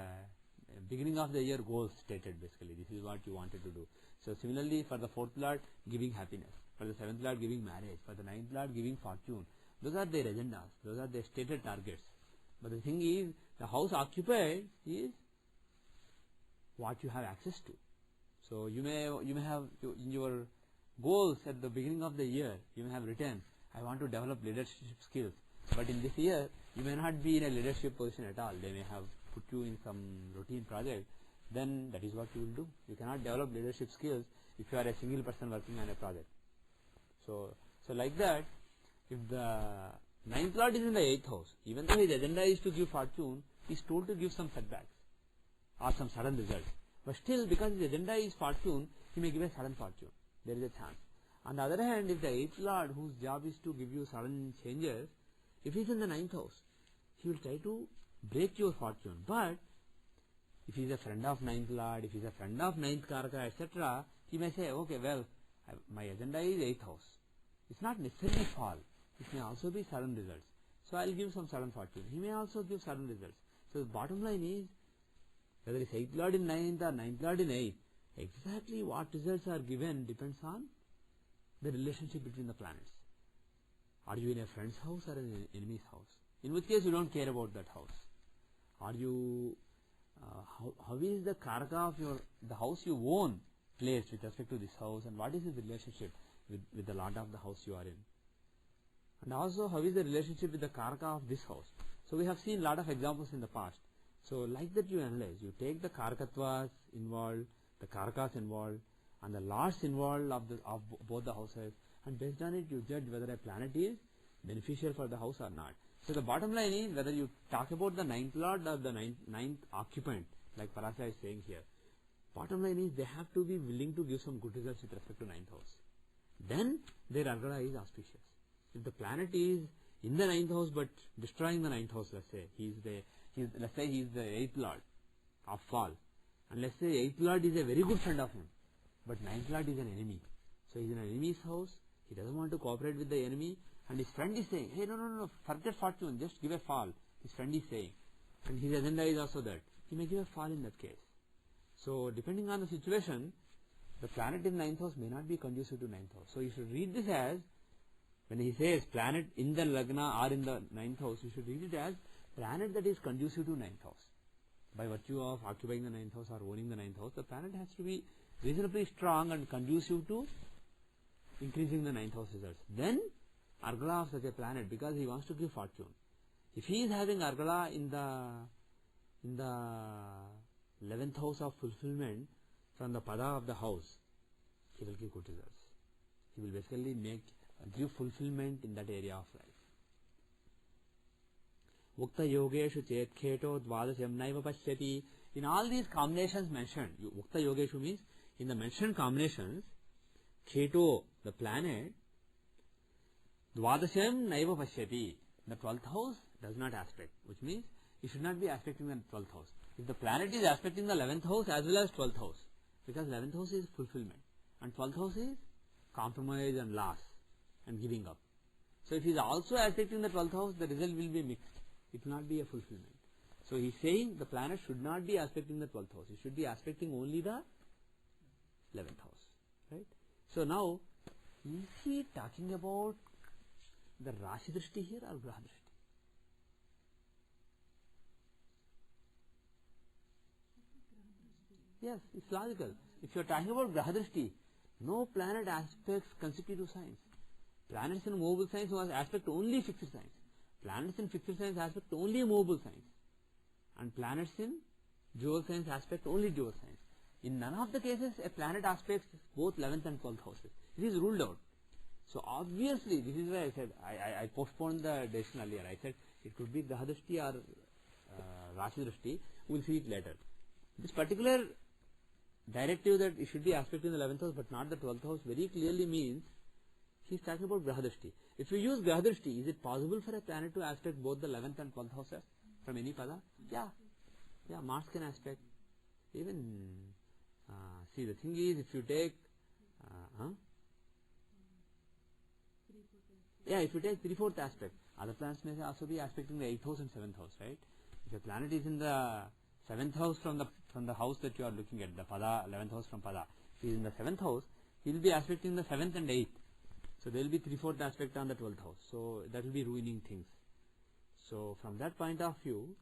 beginning of the year goals stated. Basically, this is what you wanted to do. So similarly, for the fourth Lord, giving happiness. For the seventh Lord, giving marriage. For the ninth Lord, giving fortune. Those are their agendas. Those are their stated targets. But the thing is, the house occupied is what you have access to. So you may have in your goals at the beginning of the year, you may have written, I want to develop leadership skills. But in this year, you may not be in a leadership position at all. They may have put you in some routine project. Then that is what you will do. You cannot develop leadership skills if you are a single person working on a project. So like that, if the ninth lord is in the 8th house, even though his agenda is to give fortune, he is told to give some setbacks or some sudden results. But still, because his agenda is fortune, he may give a sudden fortune. There is a chance. On the other hand, if the 8th lord, whose job is to give you sudden changes, if he is in the 9th house, he will try to break your fortune. But if he is a friend of 9th lord, if he is a friend of 9th karaka, etc., he may say, okay, well, my agenda is 8th house. It's not necessarily fall. It may also be sudden results. So I will give some sudden fortune. He may also give sudden results. So the bottom line is, whether it's 8th lord in 9th or 9th lord in 8th, exactly what results are given depends on the relationship between the planets. Are you in a friend's house or in an enemy's house? In which case you don't care about that house. Are you, how is the karaka of the house you own placed with respect to this house, and what is his relationship with the lord of the house you are in? And also, how is the relationship with the karaka of this house? So we have seen a lot of examples in the past. So like that you analyze, you take the karakatwas involved, the karakas involved, and the lords involved of both the houses, and based on it you judge whether a planet is beneficial for the house or not. So the bottom line is, whether you talk about the 9th lord or the ninth occupant, like Parasa is saying here, bottom line is they have to be willing to give some good results with respect to 9th house. Then their argala is auspicious. If the planet is in the 9th house but destroying the 9th house, let's say he is the 8th lord of fall, and let's say 8th lord is a very good friend of him, but 9th lord is an enemy. So he is in an enemy's house, he doesn't want to cooperate with the enemy, and his friend is saying, hey, no, forget fortune, just give a fall. His friend is saying, and his agenda is also that. He may give a fall in that case. So depending on the situation, the planet in 9th house may not be conducive to 9th house. So you should read this as, when he says planet in the lagna or in the 9th house, you should read it as planet that is conducive to 9th house. By virtue of occupying the 9th house or owning the 9th house, the planet has to be reasonably strong and conducive to increasing the 9th house results. Then argala of such a planet, because he wants to give fortune. If he is having argala in the 11th house of fulfillment from the pada of the house, he will give good results. He will basically give fulfillment in that area of life. Ukta yogeshu chet kheto dvadashyam naiva pashyati. In all these combinations mentioned, Ukta yogeshu means, in the mentioned combinations, kheto, the planet, dvadashyam naiva pashyati, the 12th house does not aspect, which means it should not be aspecting the 12th house. If the planet is aspecting the 11th house as well as 12th house, because 11th house is fulfillment and 12th house is compromise and loss and giving up. So if he is also aspecting the 12th house, the result will be mixed. It will not be a fulfillment. So he is saying the planet should not be aspecting the 12th house. It should be aspecting only the 11th house. Right? So now, is he talking about the Rashi Drishti here or Graha Drishti? Yes, it's logical. If you are talking about Graha Drishti, no planet aspects consecutive signs. Planets in movable signs aspect only fixed signs. Planets in fixed signs aspect only movable signs. And planets in dual signs aspect only dual signs. In none of the cases a planet aspects both 11th and 12th houses. It is ruled out. So obviously, this is why I said, I postponed the decision earlier. I said it could be Graha Drishti or Rashi Drishti. We will see it later. This particular directive that it should be aspecting the 11th house but not the 12th house very clearly means he is talking about Graha Drishti. If we use Graha Drishti, is it possible for a planet to aspect both the 11th and 12th houses from any pada? Yeah. Yeah, Mars can aspect. Even, see, the thing is, if you take, if you take 3/4 aspect, other planets may also be aspecting the 8th house and 7th house, right? If a planet is in the 7th house from the house that you are looking at, the pada, 11th house from pada, if he is in the 7th house, he will be aspecting the 7th and 8th. So there will be 3/4 aspect on the 12th house. So that will be ruining things. So from that point of view,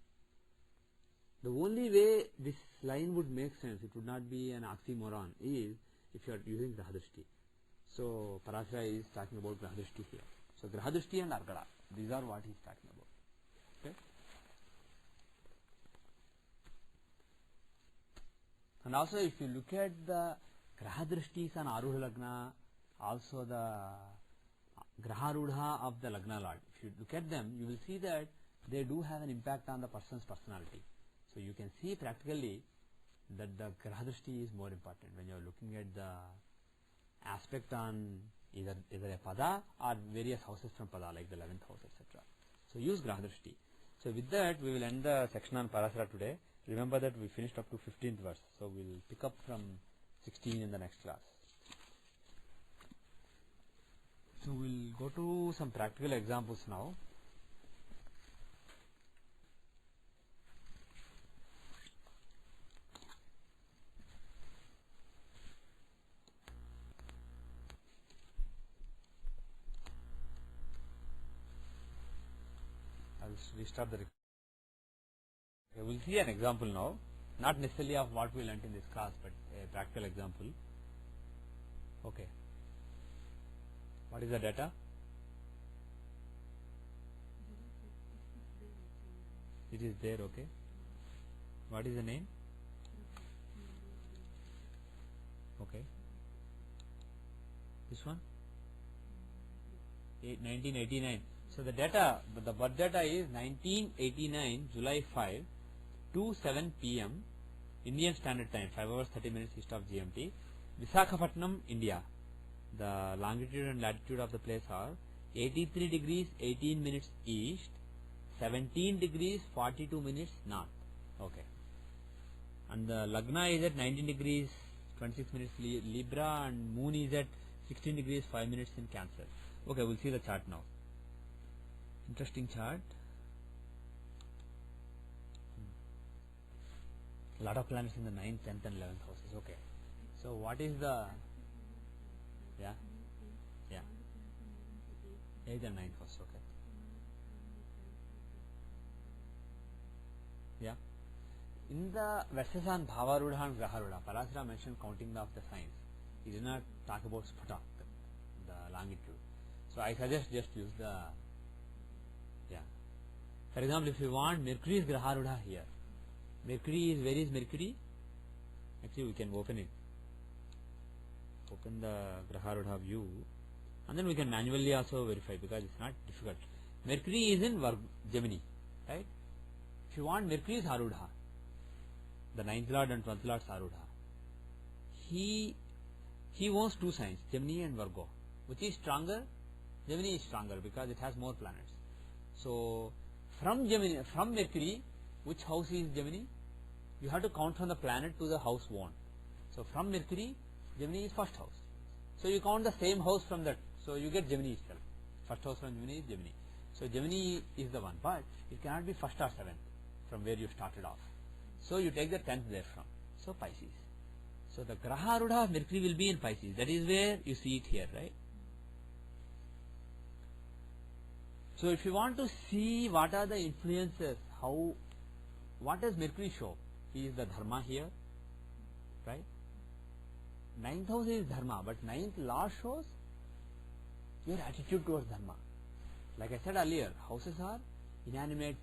the only way this line would make sense, it would not be an oxymoron, is if you are using Graha Drishti. So Parashara is talking about Graha Drishti here. So Graha Drishti and Argala, these are what he is talking about. Okay. And also if you look at the Graha Drishtis on Arudha Lagna, also the Graha Rudha of the Lagna Lord, if you look at them, you will see that they do have an impact on the person's personality. So you can see practically that the Graha Drishti is more important when you are looking at the aspect on either a Pada or various houses from Pada like the 11th house, etc. So use Graha Drishti. So with that we will end the section on Parasara today. Remember that we finished up to 15th verse. So we will pick up from 16 in the next class. So we will go to some practical examples now. I will restart the recording. Okay, we will see an example now, not necessarily of what we learnt in this class, but a practical example. Okay. What is the data? It is there, okay. What is the name? Okay. This one? 1989. So the data, the birth data is 1989, July 5, 2:07 p.m. Indian Standard Time, 5 hours 30 minutes east of GMT, Visakhapatnam, India. The longitude and latitude of the place are 83 degrees 18 minutes east, 17 degrees 42 minutes north. Okay. And the Lagna is at 19 degrees 26 minutes Libra, and Moon is at 16 degrees 5 minutes in Cancer. Okay, we'll see the chart now. Interesting chart. A lot of planets in the 9th, 10th and 11th houses. Okay. So what is the... Yeah? Yeah. 8th and 9th house. Okay. Yeah. In the verses on Bhavarudha and Graharudha, Parasara mentioned counting of the signs. He did not talk about Spata, the longitude. So I suggest just use the... Yeah. For example, if you want Mercury's Graharudha here, Mercury is, where is Mercury? Actually we can open it. Open the Graharudha view and then we can manually also verify because it's not difficult. Mercury is in Gemini, right? If you want Mercury's Arudha, the 9th lord and 12th lord's Arudha, he owns two signs, Gemini and Virgo. Which is stronger? Gemini is stronger because it has more planets. So from Gemini, from Mercury, which house is Gemini? You have to count from the planet to the house one. So from Mercury, Gemini is first house. So you count the same house from that. So you get Gemini itself. First house from Gemini is Gemini. So Gemini is the one, but it cannot be first or seventh from where you started off. So you take the 10th therefrom. So Pisces. So the Graha Rudha of Mercury will be in Pisces. That is where you see it here, right? So if you want to see what are the influences, what does Mercury show? He is the Dharma here, right? 9th house is Dharma, but 9th lord shows your attitude towards Dharma. Like I said earlier, houses are inanimate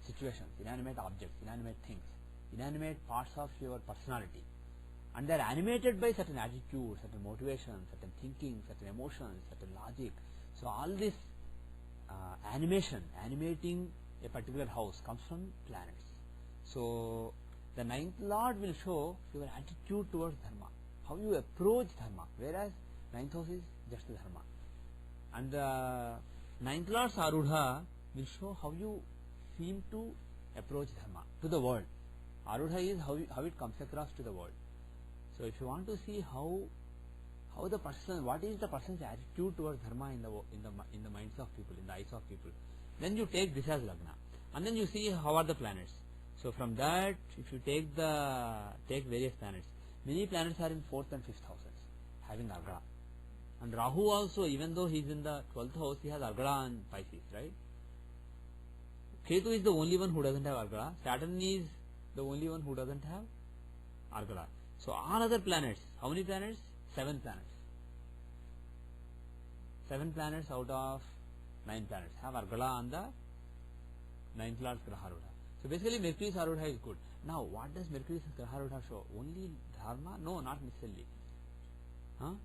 situations, inanimate objects, inanimate things, inanimate parts of your personality. And they are animated by certain attitudes, certain motivations, certain thinking, certain emotions, certain logic. So all this animating a particular house comes from planets. So the 9th lord will show your attitude towards Dharma, how you approach Dharma, whereas 9th house is just Dharma. And the 9th lord's Arudha will show how you seem to approach Dharma to the world. Arudha is how it comes across to the world. So if you want to see how the person, what is the person's attitude towards Dharma in the minds of people, in the eyes of people, then you take this as Lagna, and then you see how are the planets. So from that, if you take various planets, many planets are in 4th and 5th houses, having Argala. And Rahu also, even though he is in the 12th house, he has Argala and Pisces, right? Ketu is the only one who doesn't have Argala. Saturn is the only one who doesn't have Argala. So all other planets, how many planets? 7 planets. 7 planets out of 9 planets. Have Argala on the 9th Lord's Graharudha. So basically Mercury's Arudha is good. Now what does Mercury's Graharudha show? Only Dharma? No, not necessarily. Huh?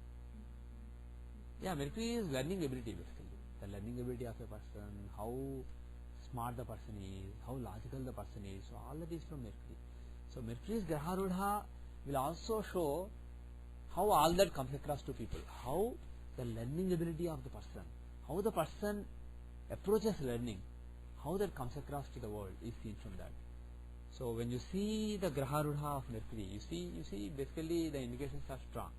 Yeah, Mercury is learning ability basically. The learning ability of a person, how smart the person is, how logical the person is. So all that is from Mercury. So Mercury's Graharudha will also show how all that comes across to people. How the learning ability of the person, how the person approaches learning, how that comes across to the world is seen from that. So when you see the Graharudha of Mercury, you see basically the indications are strong.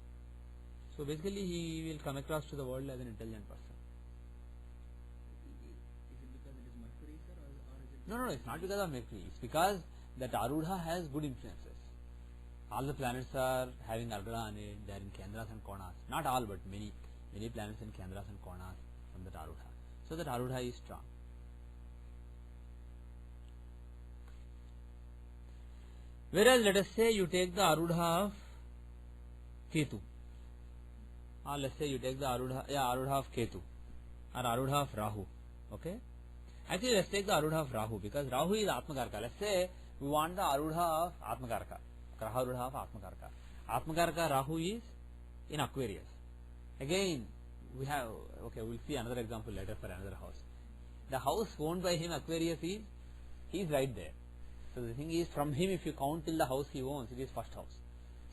So basically he will come across to the world as an intelligent person. Is it because it is Mercury, sir, or is it? No, it's not because of Mercury. It's because that Arudha has good influences. All the planets are having Argala on it. They are in Kendras and Konas. Not all, but many planets in Kendras and Konas from that Arudha. So that Arudha is strong. Whereas let us say you take the Arudha of Ketu. Or let's say you take the Arudha of Ketu. Or Arudha of Rahu. Okay? Actually let's take the Arudha of Rahu, because Rahu is Atmakarka. Let's say we want the Arudha of Atmakarka. Graharudha of Atmakarka. Atmakarka Rahu is in Aquarius. Again, we'll see another example later for another house. The house owned by him, Aquarius, he is right there. So the thing is, from him, if you count till the house he owns, it is first house.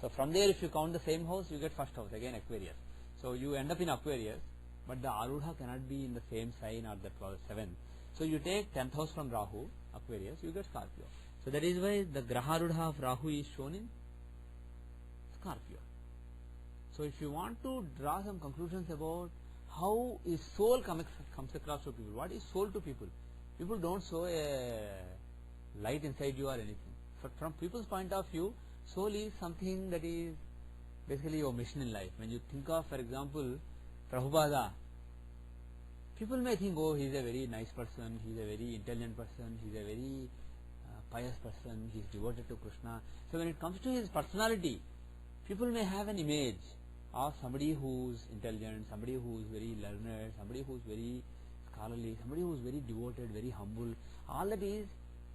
So from there, if you count the same house, you get first house, again Aquarius. So you end up in Aquarius, but the Arudha cannot be in the same sign or the 7th. So you take 10th house from Rahu, Aquarius, you get Scorpio. So that is why the Graharudha of Rahu is shown in Scorpio. So if you want to draw some conclusions about how is soul comes across to people, what is soul to people? People don't show a light inside you or anything. But from people's point of view, soul is something that is basically your mission in life. When you think of, for example, Prabhupada, people may think, oh, he is a very nice person, he is a very intelligent person, he is a very pious person, he is devoted to Krishna. So when it comes to his personality, people may have an image of somebody who is intelligent, somebody who is very learned, somebody who is very scholarly, somebody who is very devoted, very humble. All that is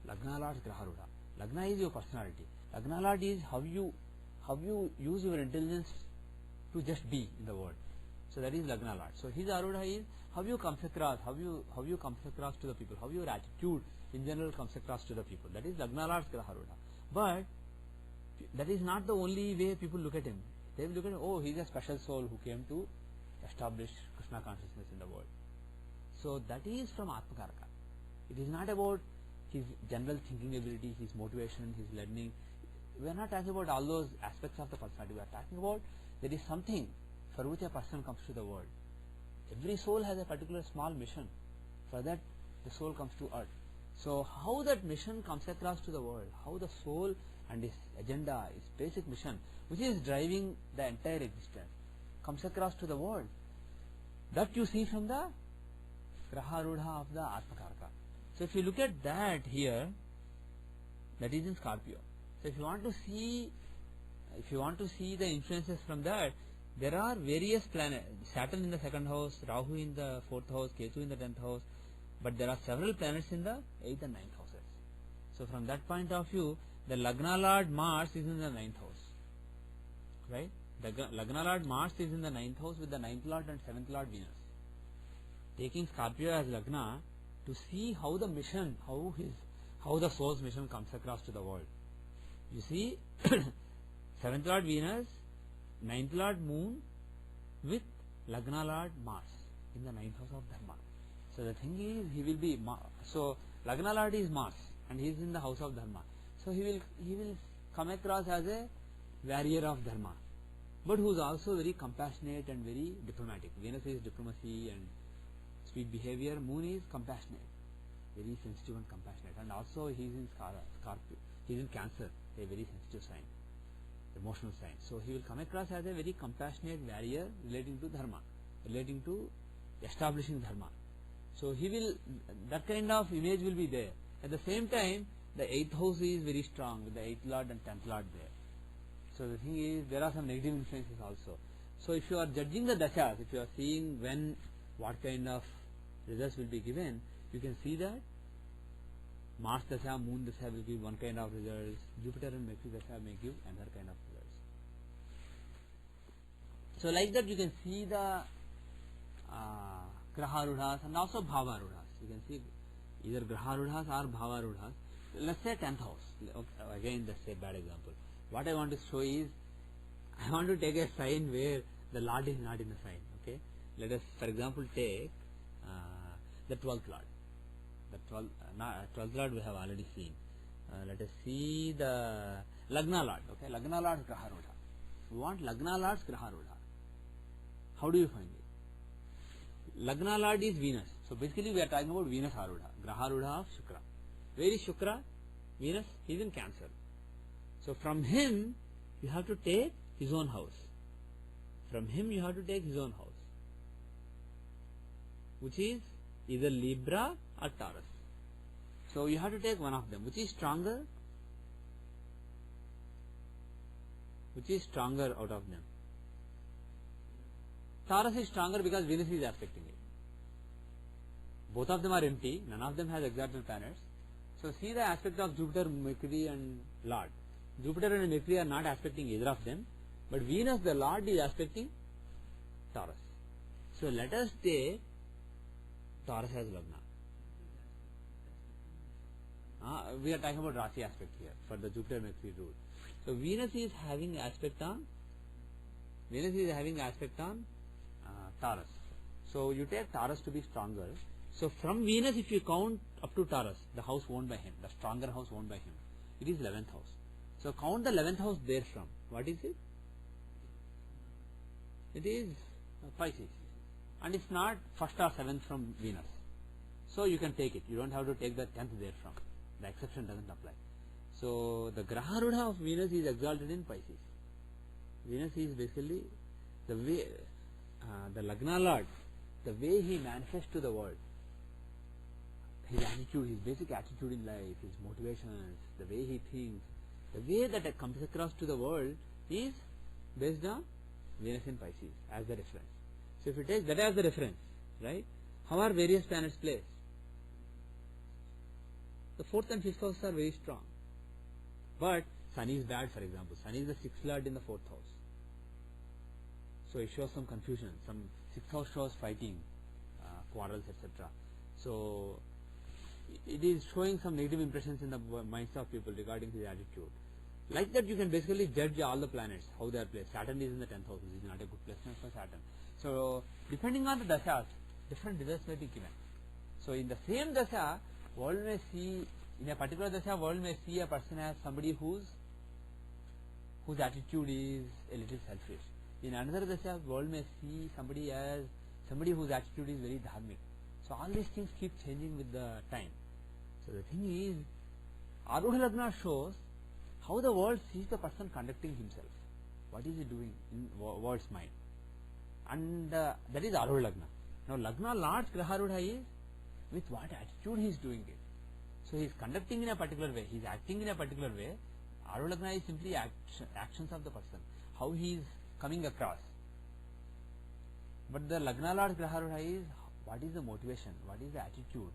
Lagna Lord's Graharudha. Lagna is your personality. Lagna Lord is how you use your intelligence to just be in the world. So that is Lagna Lord. So his Arudha is how you comes across, how you comes across to the people, how your attitude in general comes across to the people. That is Lagna Lord's Graharudha. But that is not the only way people look at him. They will look at him, oh, he is a special soul who came to establish Krishna consciousness in the world. So that is from Atmakarka. It is not about his general thinking ability, his motivation, his learning. We are not talking about all those aspects of the personality. We are talking about there is something for which a person comes to the world. Every soul has a particular small mission. For that, the soul comes to earth. So how that mission comes across to the world, how the soul and its agenda, its basic mission, which is driving the entire existence, comes across to the world, that you see from the Graharudha of the Atmakarka. So if you look at that here, that is in Scorpio. So if you want to see the influences from that, there are various planets. Saturn in the 2nd house, Rahu in the 4th house, Ketu in the 10th house, but there are several planets in the 8th and 9th houses. So from that point of view, the Lagna Lord Mars is in the 9th house, right? The Lagna Lord Mars is in the 9th house with the 9th Lord and 7th Lord Venus. Taking Scorpio as Lagna to see how the mission, how the soul's mission comes across to the world. You see, 7th Lord Venus, 9th Lord Moon with Lagna Lord Mars in the 9th house of Dharma. So the thing is, he will be, so Lagna Lord is Mars and he is in the house of Dharma. So he will come across as a warrior of Dharma, but who is also very compassionate and very diplomatic. Venus is diplomacy and sweet behavior. Moon is compassionate, very sensitive and compassionate, and also he is in Scorpio. He is in Cancer, a very sensitive sign, emotional sign. So he will come across as a very compassionate warrior relating to Dharma, relating to establishing Dharma. So he will, that kind of image will be there. At the same time, the 8th house is very strong with the 8th Lord and 10th Lord there. So the thing is, there are some negative influences also. So if you are judging the dashas, if you are seeing when, what kind of results will be given, you can see that Mars Dasha, Moon Dasha will give one kind of results, Jupiter and Mercury Dasha may give another kind of results. So like that you can see the Graharudhas and also Bhavarudhas. You can see either Graharudhas or Bhavarudhas. Let's say 10th house. Okay, again, let's say bad example. What I want to show is, I want to take a sign where the Lord is not in the sign. Okay, let us, for example, take the 12th Lord. The 12th Lord we have already seen. Let us see the Lagna Lord. Okay, Lagna Lord Graharudha. We want Lagna Lord's Graharudha. How do you find it? Lagna Lord is Venus. So basically we are talking about Venus Arudha, Graharudha of Shukra. Where is Shukra? Venus, he is in Cancer. So from him you have to take his own house. From him you have to take his own house, which is either Libra or Taurus. So you have to take one of them. Which is stronger? Which is stronger out of them? Taurus is stronger because Venus is aspecting it. Both of them are empty, none of them has exalted planets. So see the aspect of Jupiter, Mercury and Lord. Jupiter and Mercury are not aspecting either of them, but Venus, the Lord, is aspecting Taurus. So let us take Taurus as Lagna. We are talking about Rasi aspect here for the Jupiter Mercury rule. So Venus is having aspect on Taurus. So you take Taurus to be stronger. So from Venus, if you count up to Taurus, the house owned by him, the stronger house owned by him, it is 11th house. So count the 11th house there from. What is it? It is Pisces. And it's not 1st or 7th from Venus. So you can take it. You don't have to take the 10th there from. The exception doesn't apply. So the Graharudha of Venus is exalted in Pisces. Venus is basically the way, the Lagna Lord, the way he manifests to the world. His attitude, his basic attitude in life, his motivations, the way he thinks, the way that it comes across to the world is based on Venus in Pisces as the reference. So if you take that as the reference, right, how are various planets placed? The 4th and 5th house are very strong. But Sun is bad, for example. Sun is the 6th Lord in the 4th house. So it shows some confusion. Some 6th house shows fighting, quarrels, etc. So it is showing some negative impressions in the minds of people regarding his attitude. Like that you can basically judge all the planets, how they are placed. Saturn is in the 10th house, which is not a good placement for Saturn. So depending on the dashas, different results may be given. So in the same dasha, world may see, in a particular dasha, world may see a person as somebody whose attitude is a little selfish. In another dasha, world may see somebody as somebody whose attitude is very dharmic. So all these things keep changing with the time. So the thing is, Arudha Lagna shows how the world sees the person conducting himself. What is he doing in world's mind? And that is Arudha Lagna. Now Lagna Lord's Graharudha is with what attitude he is doing it. So he is conducting in a particular way, he is acting in a particular way. Arudha Lagna is simply actions of the person, how he is coming across. But the Lagna Lord's Graharudha is what is the motivation, what is the attitude.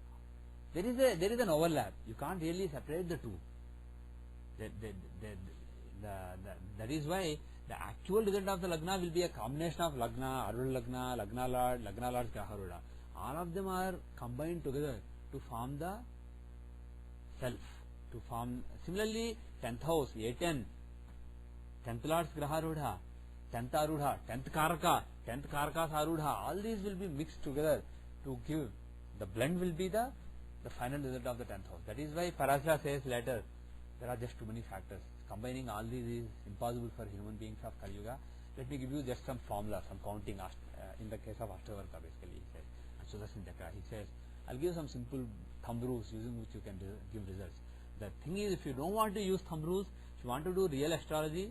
There is an overlap. You can't really separate the two. That is why the actual result of the Lagna will be a combination of Lagna, Arudha Lagna, Lagna Lord, Lagna Lord's Graharudha. All of them are combined together to form the self. To form similarly 10th house, A10, 10th Lord's Graharudha, 10th Arudha, 10th Karaka, 10th Karaka's Arudha. All these will be mixed together to give the blend will be the final result of the 10th house. That is why Parashara says later, there are just too many factors. Combining all these is impossible for human beings of Kali Yuga. Let me give you just some formula, some counting in the case of Ashtavarka basically, he says. Sudarshan Chakra, he says, I'll give some simple thumb rules using which you can give results. The thing is, if you don't want to use thumb rules, if you want to do real astrology,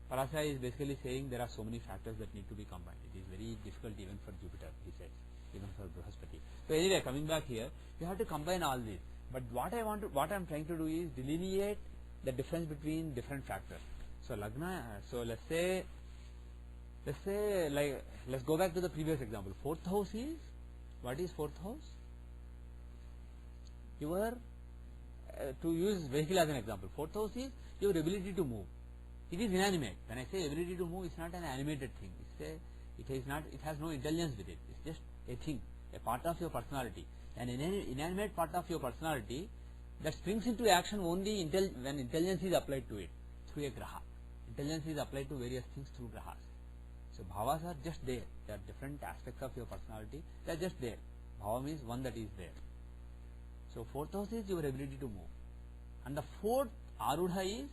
Parashara is basically saying there are so many factors that need to be combined. It is very difficult even for Jupiter, he says, even for Brihaspati. So anyway, coming back here, you have to combine all these. But what I'm trying to do is delineate the difference between different factors. So Lagna, so let's say let's go back to the previous example. 4th house is, what is 4th house? your to use vehicle as an example. Fourth house is your ability to move. It is inanimate. When I say ability to move, it's not an animated thing. It has no intelligence with it. It's just a thing, a part of your personality. An inanimate part of your personality that springs into action only when intelligence is applied to it through a graha. Intelligence is applied to various things through grahas. So bhavas are just there. They are different aspects of your personality. They are just there. Bhava means one that is there. So fourth house is your ability to move. And the fourth arudha is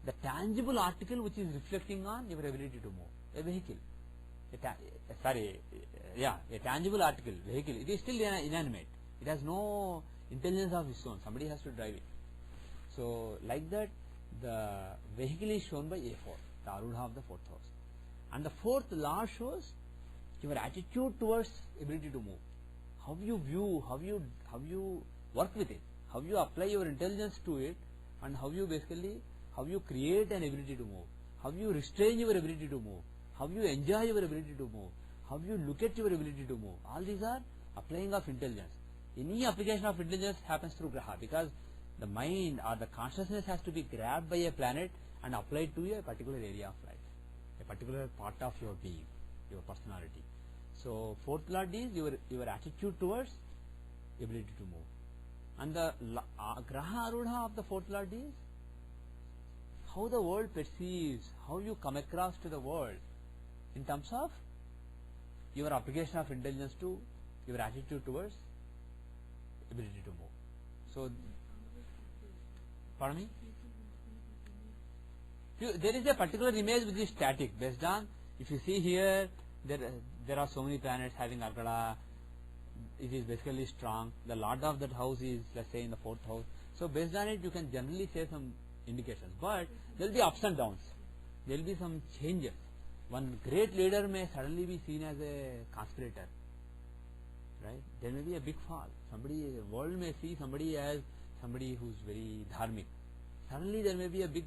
the tangible article which is reflecting on your ability to move. A vehicle. A tangible article, vehicle. It is still inanimate. It has no intelligence of its own. Somebody has to drive it. So like that, the vehicle is shown by A4, the arudha of the fourth house. And the fourth law shows your attitude towards ability to move. How you view, how you work with it, how you apply your intelligence to it, and how you create an ability to move, how you restrain your ability to move, how you enjoy your ability to move, how you look at your ability to move. All these are applying of intelligence. Any application of intelligence happens through graha, because the mind or the consciousness has to be grabbed by a planet and applied to a particular area of life, a particular part of your being, your personality. So fourth lord is your attitude towards ability to move. And the graha arudha of the fourth lord is how the world perceives, how you come across to the world in terms of your application of intelligence to your attitude towards ability to move. So, pardon me? There is a particular image which is static, based on, if you see here, there are so many planets having argala. It is basically strong. The lord of that house is, let's say, in the fourth house. So based on it, you can generally say some indications. But there will be ups and downs. There will be some changes. One great leader may suddenly be seen as a conspirator, right? There may be a big fall. The world may see somebody as somebody who's very dharmic. Suddenly there may be a big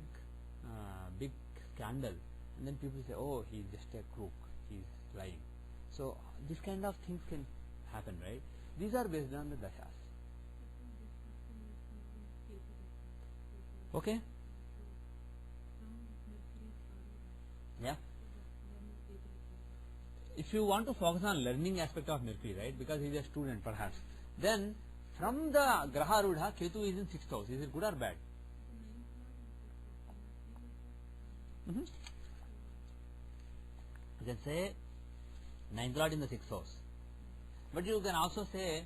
scandal, and then people say, oh, he's just a crook, he's lying. So this kind of things can happen, right? These are based on the dashas. Okay? Yeah? If you want to focus on learning aspect of Mercury, right, because he is a student perhaps, then from the Graha Rudha, Ketu is in 6th house. Is it good or bad? You can say 9th Lord in the 6th house. But you can also say,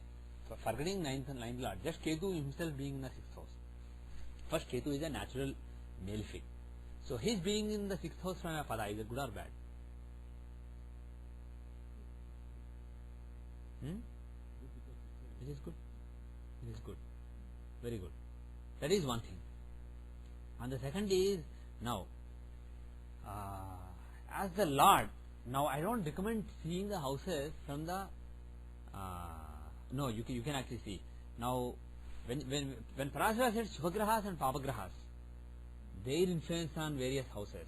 forgetting 9th and 9th Lord, just Ketu himself being in the 6th house. First, Ketu is a natural malefic. So his being in the 6th house from a pada, is it good or bad? It is good. It is good. Very good. That is one thing. And the second is, now, as the Lord, now I don't recommend seeing the houses from the, no, you can actually see. Now, when Parashara said Shubhagrahas and Papagrahas, their influence on various houses,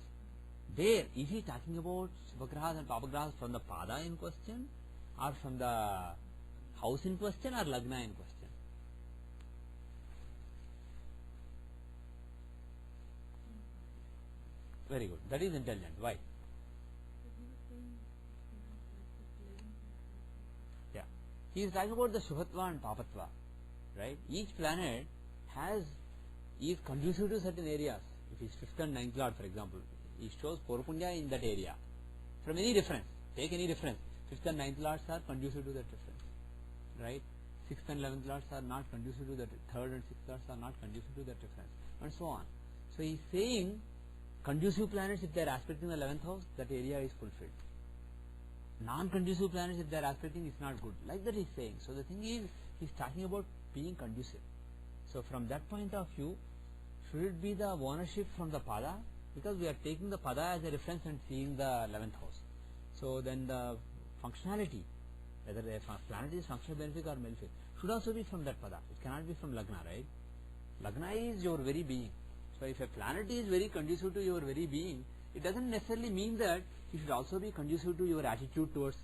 there, is he talking about Shubhagrahas and Papagrahas from the Pada in question, or from the house in question, or Lagna in question? Very good. That is intelligent. Why? Yeah. He is talking about the Shubhatva and Papatva. Right? Each planet is conducive to certain areas. If it's 5th and 9th Lord, for example, he shows Purpunya in that area. From any reference, take any reference. 5th and 9th Lords are conducive to that reference. Right? 6th and 11th Lords are not conducive to that. 3rd and 6th Lords are not conducive to that reference. And so on. So he is saying, conducive planets, if they are aspecting the 11th house, that area is fulfilled. Non-conducive planets, if they are aspecting, it's not good. Like that he is saying. So the thing is, he is talking about being conducive. So from that point of view, should it be the ownership from the Pada? Because we are taking the Pada as a reference and seeing the 11th house. So then the functionality, whether the planet is functional benefic or malefic, should also be from that Pada. It cannot be from Lagna, right? Lagna is your very being. So if a planet is very conducive to your very being, it doesn't necessarily mean that it should also be conducive to your attitude towards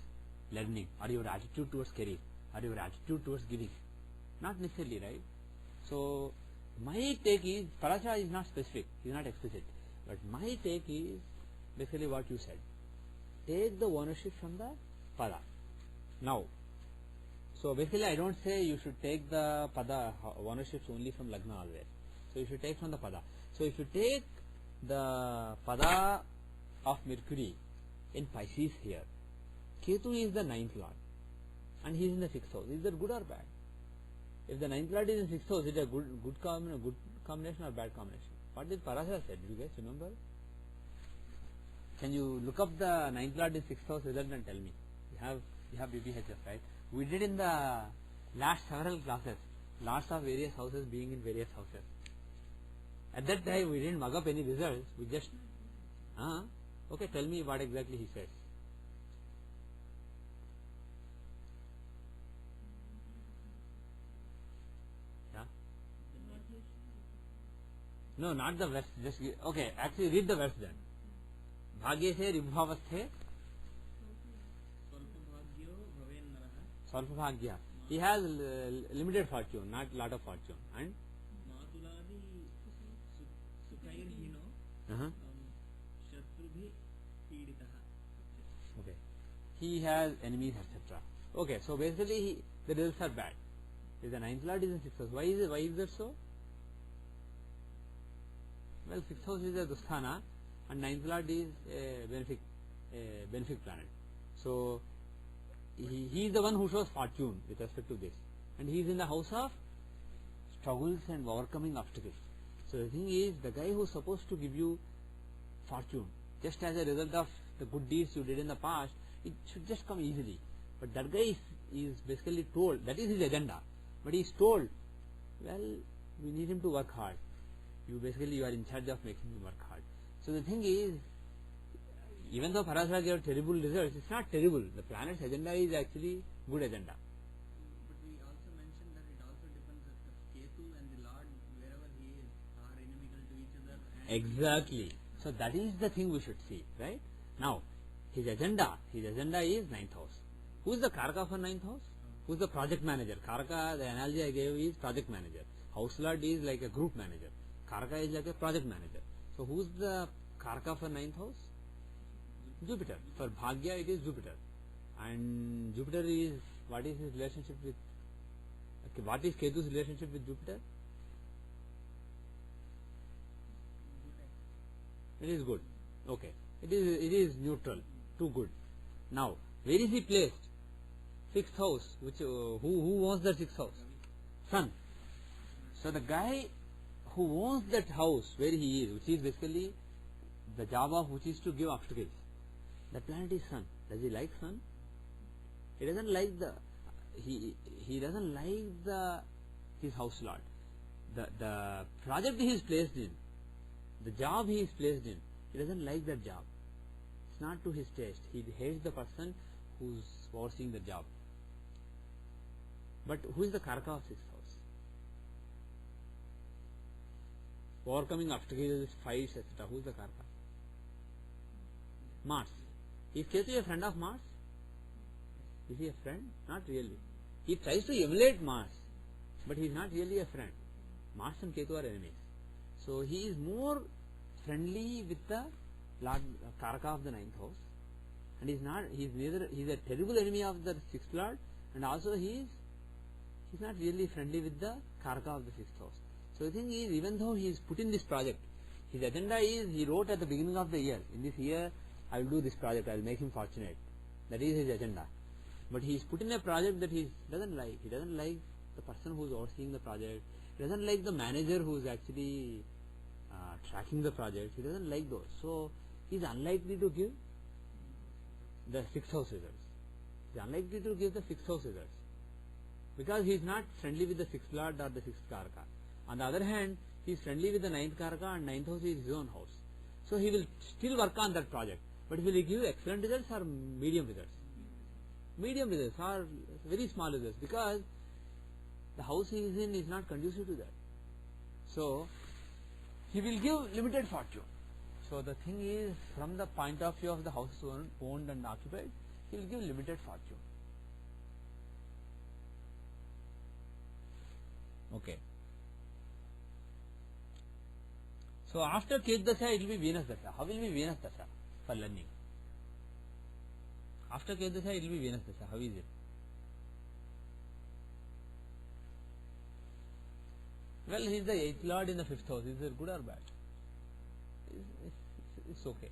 learning, or your attitude towards career, or your attitude towards giving. Not necessarily, right? So my take is, Parashara is not specific, he is not explicit, but my take is basically what you said. Take the ownership from the pada. Now, so basically I don't say you should take the pada ownerships only from Lagna always. So you should take from the pada. So if you take the pada of Mercury in Pisces here, Ketu is the ninth lord and he is in the sixth house. Is that good or bad? If the ninth lord is in sixth house, is it a good combination or bad combination? What did Parashara said? Do you guys remember? Can you look up the ninth lord in sixth house result and tell me? You have BBHF, right? We did in the last several classes, lots of various houses being in various houses. At that time we didn't mug up any results, we just okay, tell me what exactly he says. Yeah? No, not the verse, just okay, actually read the verse then. Bhagye se ribhavasthe Sarvabhagya. He has limited fortune, not lot of fortune. And okay, he has enemies, etc. Okay, so basically the results are bad. If the ninth lord is in sixth house, why is that so? Well, sixth house is a dusthana and ninth lord is a benefic planet. So he is the one who shows fortune with respect to this, and he is in the house of struggles and overcoming obstacles. So the thing is, the guy who is supposed to give you fortune just as a result of the good deeds you did in the past, it should just come easily. But that guy is basically told, that is his agenda, but he is told, well, we need him to work hard. You are in charge of making him work hard. So the thing is, even though Parashara gave terrible results, it's not terrible. The planet's agenda is actually good agenda. But we also mentioned that it also depends that the Ketu and the Lord, wherever he is, are inimical to each other. Exactly. So that is the thing we should see, right? Now, his agenda is ninth house. Who is the Karaka for ninth house? Who is the project manager? Karaka, the analogy I gave is project manager. House Lord is like a group manager. Karaka is like a project manager. So who is the Karaka for ninth house? Jupiter. For Bhagya it is Jupiter. And Jupiter is, what is his relationship with, okay, what is Ketu's relationship with Jupiter? It is good. Okay. It is neutral. Too good. Now, where is he placed? Sixth house. Which who owns the sixth house? Sun. So the guy who owns that house where he is, which is basically the job of which is to give obstacles. The planet is Sun. Does he like Sun? He doesn't like he doesn't like his house lord. The project he is placed in, the job he is placed in, he doesn't like that job. It's not to his taste. He hates the person who's overseeing the job. But who is the Karaka of sixth house? Overcoming obstacles, fights, etc. Who is the Karaka? Mars. Is Ketu a friend of Mars? Is he a friend? Not really. He tries to emulate Mars, but he is not really a friend. Mars and Ketu are enemies. So he is more friendly with the Lord Karaka of the ninth house, and he is a terrible enemy of the sixth lord, and also he is not really friendly with the Karaka of the sixth house. So the thing is, even though he is put in this project, his agenda is, he wrote at the beginning of the year, in this year I will do this project, I will make him fortunate. That is his agenda. But he is put in a project that he doesn't like. He doesn't like the person who is overseeing the project. He doesn't like the manager who is actually tracking the project. He doesn't like those. So he is unlikely to give the sixth house results. He is unlikely to give the sixth house results, because he is not friendly with the sixth lord or the sixth Karaka. On the other hand, he is friendly with the ninth Karaka, and ninth house is his own house. So he will still work on that project. But will he give excellent results or medium results? Medium results or very small results, because the house he is in is not conducive to that. So he will give limited fortune. So the thing is, from the point of view of the house owned and occupied, he will give limited fortune. Okay. So after Ketu Dasha, it will be Venus Dasha. How will be Venus Dasha for learning? After Ketu Dasha, it will be Venus Dasha. How is it? Well, he is the 8th Lord in the 5th house. Is it good or bad? It's okay.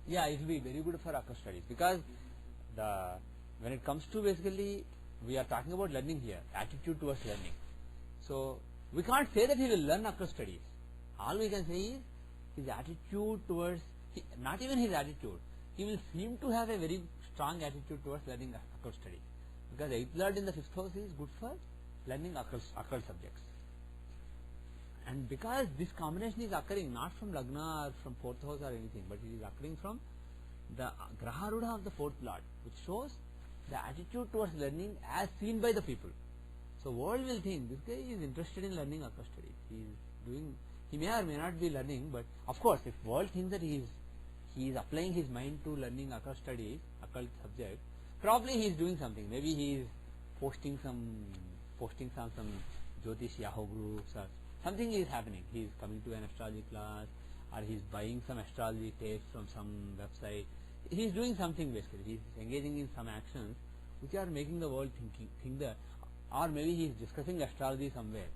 Yeah, it will be very good for occult studies, because when it comes to, basically, we are talking about learning here, attitude towards learning. So we can't say that he will learn occult studies. All we can say is his attitude towards, not even his attitude, he will seem to have a very strong attitude towards learning occult studies, because 8th Lord in the 5th house is good for learning occult subjects. And because this combination is occurring not from Lagna or from 4th house or anything, but it is occurring from the Graharudha of the 4th Lord, which shows the attitude towards learning as seen by the people. So world will think this guy is interested in learning occult studies. He may or may not be learning, but of course, if world thinks that he is applying his mind to learning occult studies, occult subject, probably he is doing something. Maybe he is posting some Jyothishya Yahoo groups, or something is happening. He is coming to an astrology class, or he is buying some astrology tapes from some website. He is doing something, basically. He is engaging in some actions which are making the world think that, or maybe he is discussing astrology somewhere.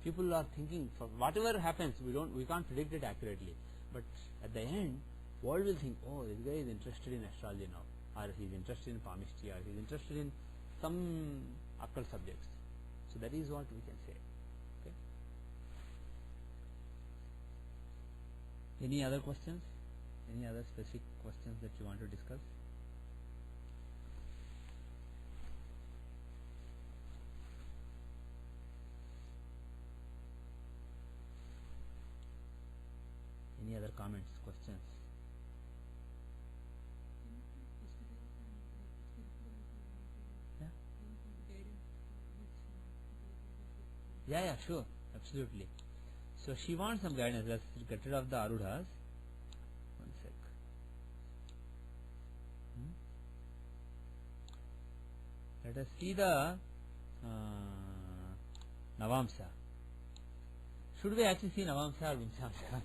People are thinking, for whatever happens, we can't predict it accurately. But at the end, world will think, oh, this guy is interested in astrology now, or he is interested in palmistry, or he is interested in some occult subjects. So that is what we can say. Okay. Any other questions? Any other specific questions that you want to discuss? Any other comments, questions? Yeah, sure, absolutely. So she wants some guidance. Let's get rid of the Arudhas. One sec. Let us see the Navamsa. Should we actually see Navamsa or Vimsamsa?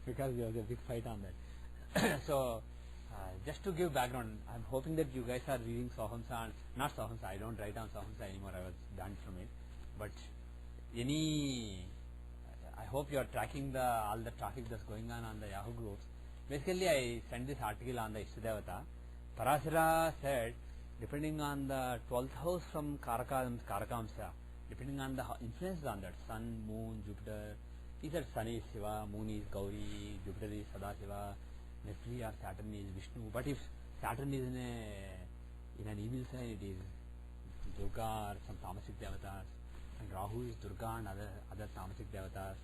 Because there was a big fight on that. So, just to give background, I'm hoping that you guys are reading Sohamsa, and not Sohamsa, I don't write down Sohamsa anymore, I was done from it. But I hope you are tracking all the traffic that's going on the Yahoo groups. Basically, I sent this article on the Ishtadevata. Parashara said, depending on the 12th house from Karakamsa, depending on the influence on that, Sun, Moon, Jupiter, he said Sun is Shiva, Moon is Gauri, Jupiter is Sadashiva, Mercury or Saturn is Vishnu. But if Saturn is in an evil sign, it is Durga or some tamasic devatas, and Rahu is Durga and other tamasic devatas.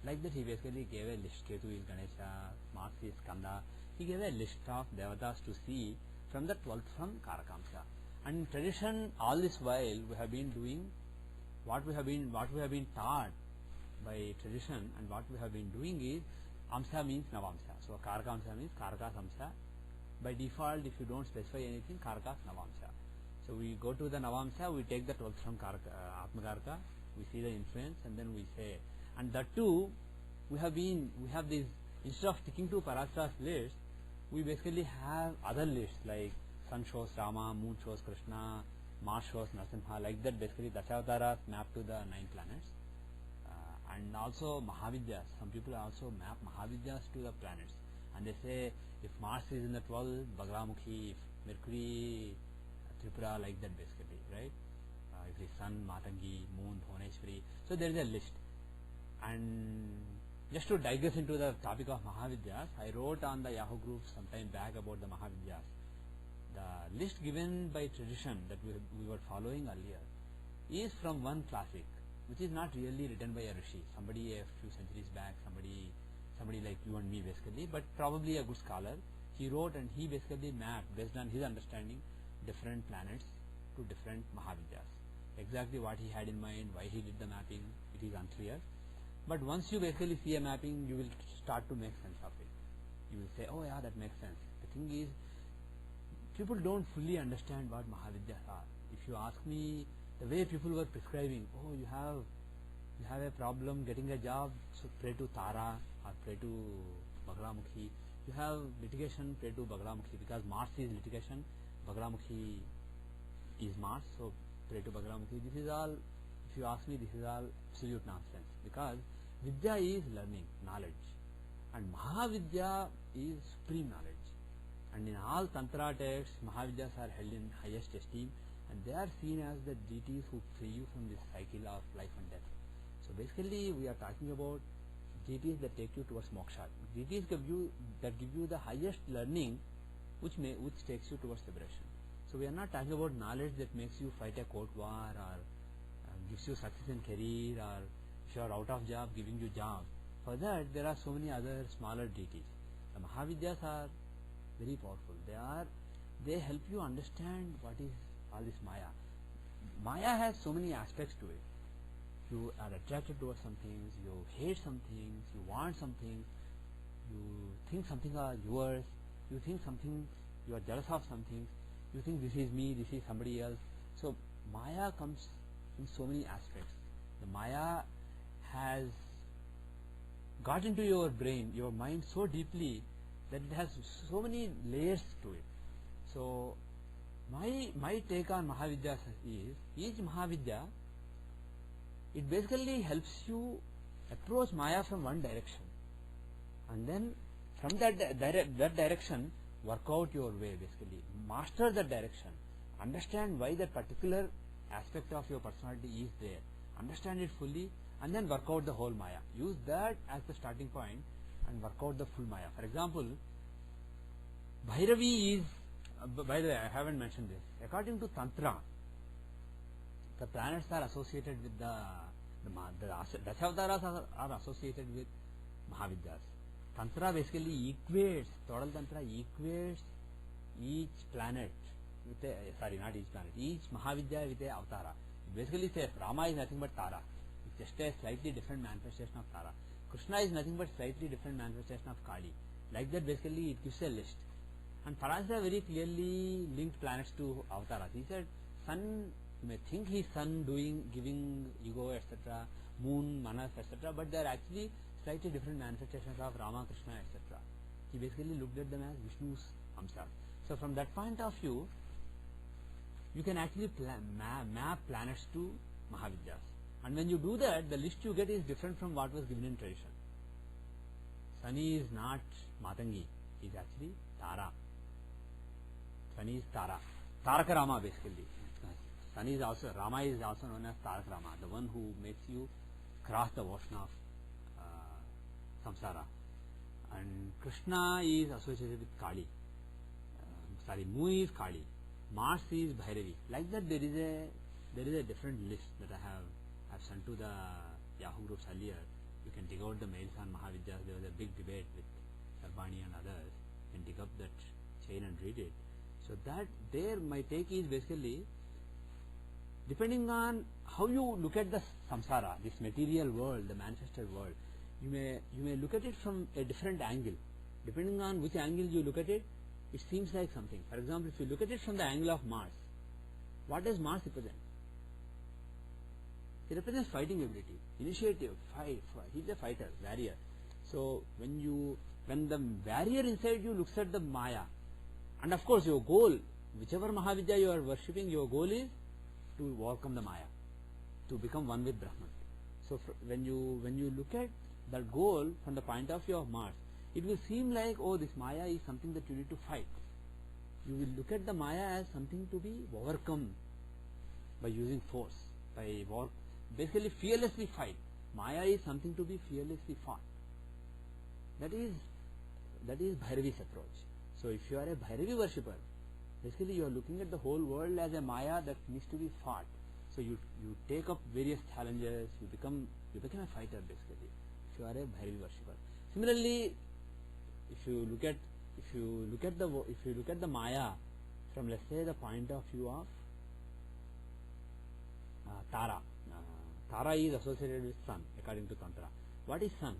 Like that, he basically gave a list. Ketu is Ganesha, Mars is Skanda. He gave a list of devatas to see from the 12th from Karakamsa. And in tradition, all this while we have been doing what we have been taught by tradition, and what we have been doing is Amsa means Navamsa. So Karakamsa means Karakas Amsa. By default, if you don't specify anything, Karakas Navamsa. So we go to the Navamsa, we take the 12th from Atmakarka, we see the influence, and then we say. And that too, we have this, instead of sticking to Parashara's list, we basically have other lists like Sun shows Rama, Moon shows Krishna, Mars shows Narasimha, like that. Basically Dashavasaras map to the 9 planets. And also Mahavidyas. Some people also map Mahavidyas to the planets. And they say if Mars is in the 12th, Bagramukhi, if Mercury, Tripura, like that basically, right? If the Sun, Matangi, Moon, Bhuvaneshwari. So there is a list. And just to digress into the topic of Mahavidyas, I wrote on the Yahoo group some time back about the Mahavidyas. The list given by tradition that we were following earlier is from one classic, which is not really written by a rishi, somebody a few centuries back, somebody like you and me basically, but probably a good scholar. He wrote and he basically mapped, based on his understanding, different planets to different Mahavidyas. Exactly what he had in mind, why he did the mapping, it is unclear. But once you basically see a mapping, you will start to make sense of it. You will say, oh yeah, that makes sense. The thing is, people don't fully understand what Mahavidyas are. If you ask me, the way people were prescribing, oh, you You have a problem getting a job, so pray to Tara or pray to Baglamukhi. You have litigation, pray to Baglamukhi, because Mars is litigation, Baglamukhi is Mars, so pray to Baglamukhi. This is all, if you ask me, this is all absolute nonsense, because Vidya is learning, knowledge, and Mahavidya is supreme knowledge. And in all Tantra texts, Mahavidyas are held in highest esteem, and they are seen as the deities who free you from this cycle of life and death. So basically, we are talking about deities that take you towards moksha. Deities that give you the highest learning, which takes you towards liberation. So we are not talking about knowledge that makes you fight a court war, or gives you success in career, or if you are out of job, giving you job. For that, there are so many other smaller deities. The Mahavidyas are very powerful. They help you understand what is all this Maya. Maya has so many aspects to it. You are attracted towards some things, you hate some things, you want some things, you think something are yours, you think something, you are jealous of some things, you think this is me, this is somebody else. So Maya comes in so many aspects. The Maya has got into your brain, your mind so deeply that it has so many layers to it. So my take on Mahavidya is, each Mahavidya, it basically helps you approach Maya from one direction, and then from that direction work out your way, basically master that direction, understand why that particular aspect of your personality is there, understand it fully, and then work out the whole Maya. Use that as the starting point and work out the full Maya. For example, Bhairavi is, by the way, I haven't mentioned this, according to Tantra, the planets are associated with the Dashavasaras are associated with Mahavidyas. Tantra basically equates, total Tantra equates each planet with a, sorry, not each planet, each Mahavidya with a Avatara. It basically says Rama is nothing but Tara. It's just a slightly different manifestation of Tara. Krishna is nothing but slightly different manifestation of Kali. Like that, basically it gives a list. And Parashara very clearly linked planets to Avataras. He said, Sun, you may think he's Sun giving ego, etc., Moon, Manas, etc., but they are actually slightly different manifestations of Rama, Krishna, etc. He basically looked at them as Vishnu's Amsa. So from that point of view, you can actually map planets to Mahavidyas. And when you do that, the list you get is different from what was given in tradition. Sunny is not Matangi, he is actually Tara. Sunny is Tara. Taraka Rama, basically. Sunny is also, Rama is also known as Taraka Rama, the one who makes you cross the ocean of samsara. And Krishna is associated with Kali. Moon is Kali. Mars is Bhairavi. Like that, there is a different list that I have sent to the Yahoo groups earlier. You can dig out the mails on Mahavidya. There was a big debate with Sarbani and others. You can dig up that chain and read it. So that there, my take is basically, depending on how you look at the samsara, this material world, the manifested world, you may look at it from a different angle. Depending on which angle you look at it, it seems like something. For example, if you look at it from the angle of Mars, what does Mars represent? It represents fighting ability, initiative, fight. He's a fighter, warrior. So when the warrior inside you looks at the Maya, and of course your goal, whichever Mahavidya you are worshipping, your goal is to overcome the Maya, to become one with Brahman. So when you look at that goal from the point of view of Mars, it will seem like, oh, this Maya is something that you need to fight. You will look at the Maya as something to be overcome by using force, basically fearlessly fight. Maya is something to be fearlessly fought. That is Bhairavi's approach. So if you are a Bhairavi worshipper, basically you are looking at the whole world as a Maya that needs to be fought. So you take up various challenges, you become a fighter, basically, if you are a Bhairavi worshipper. Similarly, if you look at the Maya from, let's say, the point of view of Tara. Tara is associated with Sun, according to Tantra. What is Sun?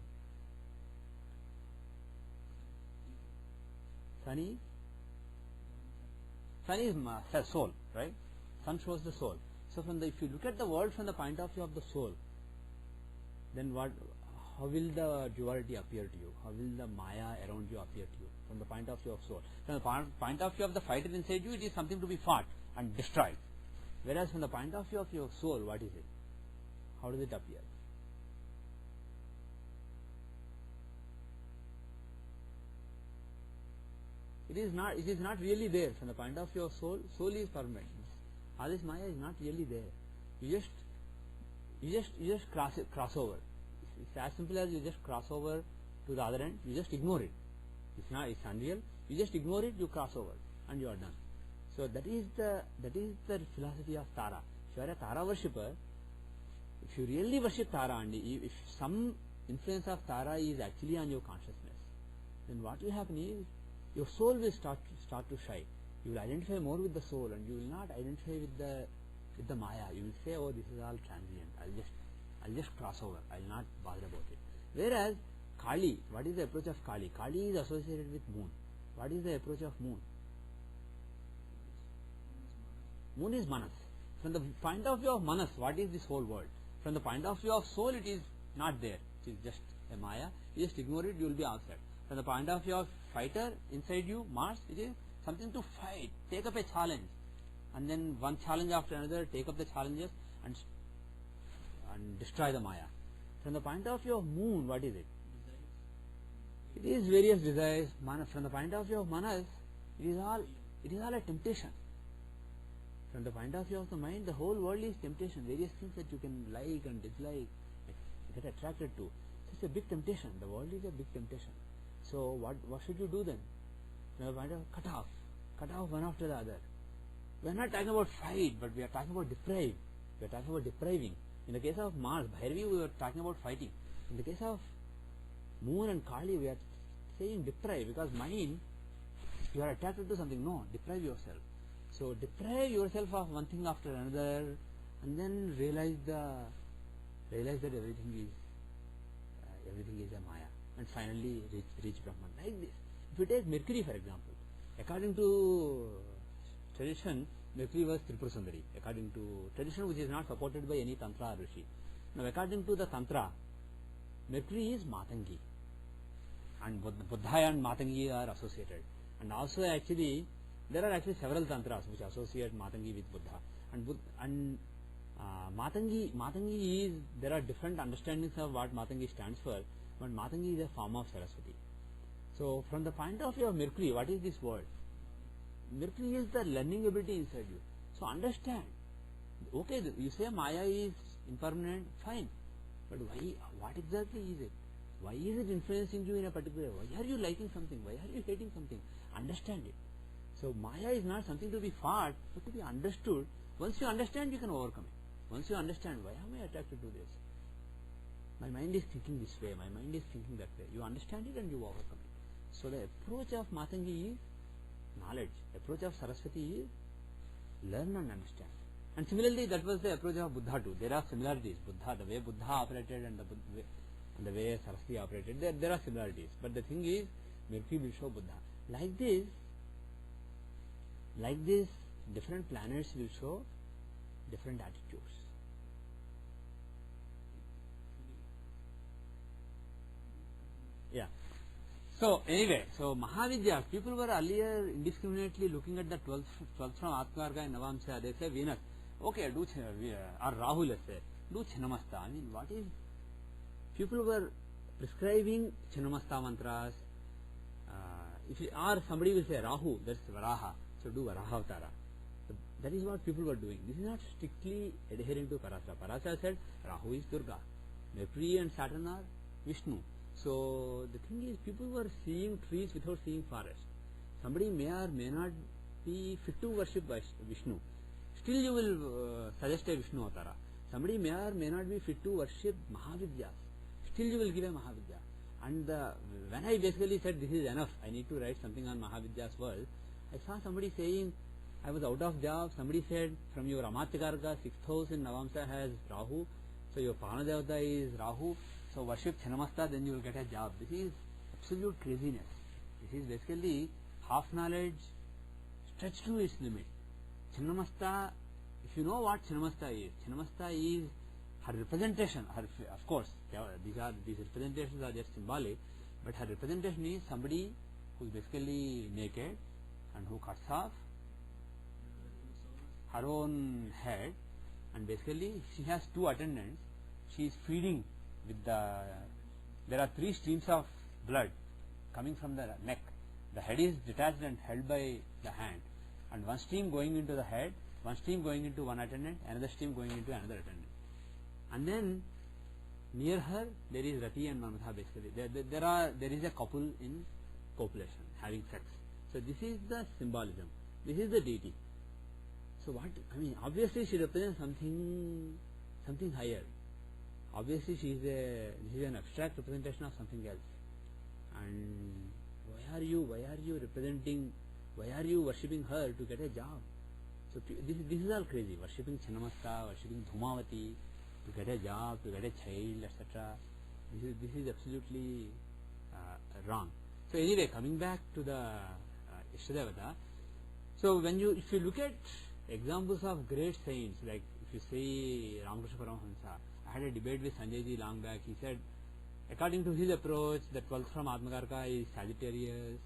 Sun is soul, right? Sun shows the soul. So if you look at the world from the point of view of the soul, then what? How will the duality appear to you? How will the Maya around you appear to you? From the point of view of soul. From the point of view of the fighter inside you, it is something to be fought and destroyed. Whereas from the point of view of your soul, what is it? How does it appear? It is not really there. From the point of view of soul, soul is permanent. All this Maya is not really there. You just cross over. It's as simple as you just cross over to the other end. You just ignore it. It's unreal. You just ignore it. You cross over, and you are done. So that is the philosophy of Tara. If you are a Tara worshipper, if you really worship Tara, and if some influence of Tara is actually on your consciousness, then what will happen is your soul will start to shine. You will identify more with the soul, and you will not identify with the Maya. You will say, "Oh, this is all transient. I'll just cross over. I'll not bother about it." Whereas Kali, what is the approach of Kali? Kali is associated with moon. What is the approach of moon? Moon is Manas. From the point of view of Manas, what is this whole world? From the point of view of soul, it is not there. It is just a Maya. You just ignore it, you will be outside. From the point of view of fighter inside you, Mars, it is something to fight. Take up a challenge. And then one challenge after another, take up the challenges and destroy the Maya. From the point of view of moon, what is it? It is various desires. From the point of view of Manas, it is all a temptation. From the point of view of the mind, the whole world is temptation. Various things that you can like and dislike, get attracted to. So it's a big temptation. The world is a big temptation. So what should you do then? From the point of cut off one after the other. We are not talking about fight, but we are talking about deprive. We are talking about depriving. In the case of Mars, Bhairavi, we were talking about fighting. In the case of Moon and Kali, we are saying deprive, because mind, you are attracted to something. No, deprive yourself. So deprive yourself of one thing after another, and then realize that everything is a Maya, and finally reach Brahman. Like this. If you take Mercury, for example, according to tradition, Mercury was Tripura Sundari. According to tradition, which is not supported by any Tantra or Rishi. Now, according to the Tantra, Mercury is Matangi, and Buddha and Matangi are associated. And also, there are several Tantras which associate Matangi with Buddha. And Matangi is, there are different understandings of what Matangi stands for, but Matangi is a form of Saraswati. So, from the point of view of Mercury, what is this word? Mercury is the learning ability inside you. So, understand. Okay, you say Maya is impermanent, fine. But why? What exactly is it? Why is it influencing you in a particular way? Why are you liking something? Why are you hating something? Understand it. So Maya is not something to be fought, but to be understood. Once you understand, you can overcome it. Once you understand, why am I attracted to this? My mind is thinking this way, my mind is thinking that way. You understand it and you overcome it. So the approach of Matangi is knowledge. The approach of Saraswati is learn and understand. And similarly, that was the approach of Buddha too. There are similarities. The way Buddha operated and the way Saraswati operated, there are similarities. But the thing is, Mercury will show Buddha. Like this, different planets will show different attitudes. Yeah. So anyway, Mahavidya, people were earlier indiscriminately looking at the 12th from Atmarga in Navamsa. They say Venus. Okay, do or Rahu, let's say. Do Chinamasta. I mean, what is? People were prescribing Chinamasta mantras. Or somebody will say Rahu, that's Varaha. So do Varaha Avtara. So that is what people were doing. This is not strictly adhering to Parasa. Parasa said Rahu is Durga. Mercury and Saturn are Vishnu. So the thing is, people were seeing trees without seeing forest. Somebody may or may not be fit to worship Vishnu. Still you will suggest a Vishnu Avtara. Somebody may or may not be fit to worship Mahavidyas. Still you will give a Mahavidya. And when I basically said this is enough, I need to write something on Mahavidya's world, I saw somebody saying, I was out of job. Somebody said, from your Amatyakarga, 6th house in Navamsa has Rahu. So your Prana Devata is Rahu. So worship Chinamasta, then you will get a job. This is absolute craziness. This is basically half knowledge stretched to its limit. Chinamasta, if you know what Chinamasta is her representation, of course, these representations are just symbolic, but her representation is somebody who is basically naked and who cuts off her own head, and basically she has two attendants. She is feeding with there are three streams of blood coming from the neck. The head is detached and held by the hand, and one stream going into the head, one stream going into one attendant, another stream going into another attendant. And then near her there is Rati and Manmatha. Basically there is a couple in copulation having sex. So this is the symbolism, this is the deity. So what I mean, obviously she represents something higher. Obviously this is an abstract representation of something else. And why are you worshipping her to get a job? So this is all crazy. Worshipping Channamasta, worshipping Dhumavati to get a job, to get a child, etc. This is absolutely wrong. So anyway, coming back to the Ishtadevata. So if you look at examples of great saints, like if you see Ramakrishna Paramahamsa, I had a debate with Sanjay ji long back. He said, according to his approach, the 12th from Atmakarka is Sagittarius.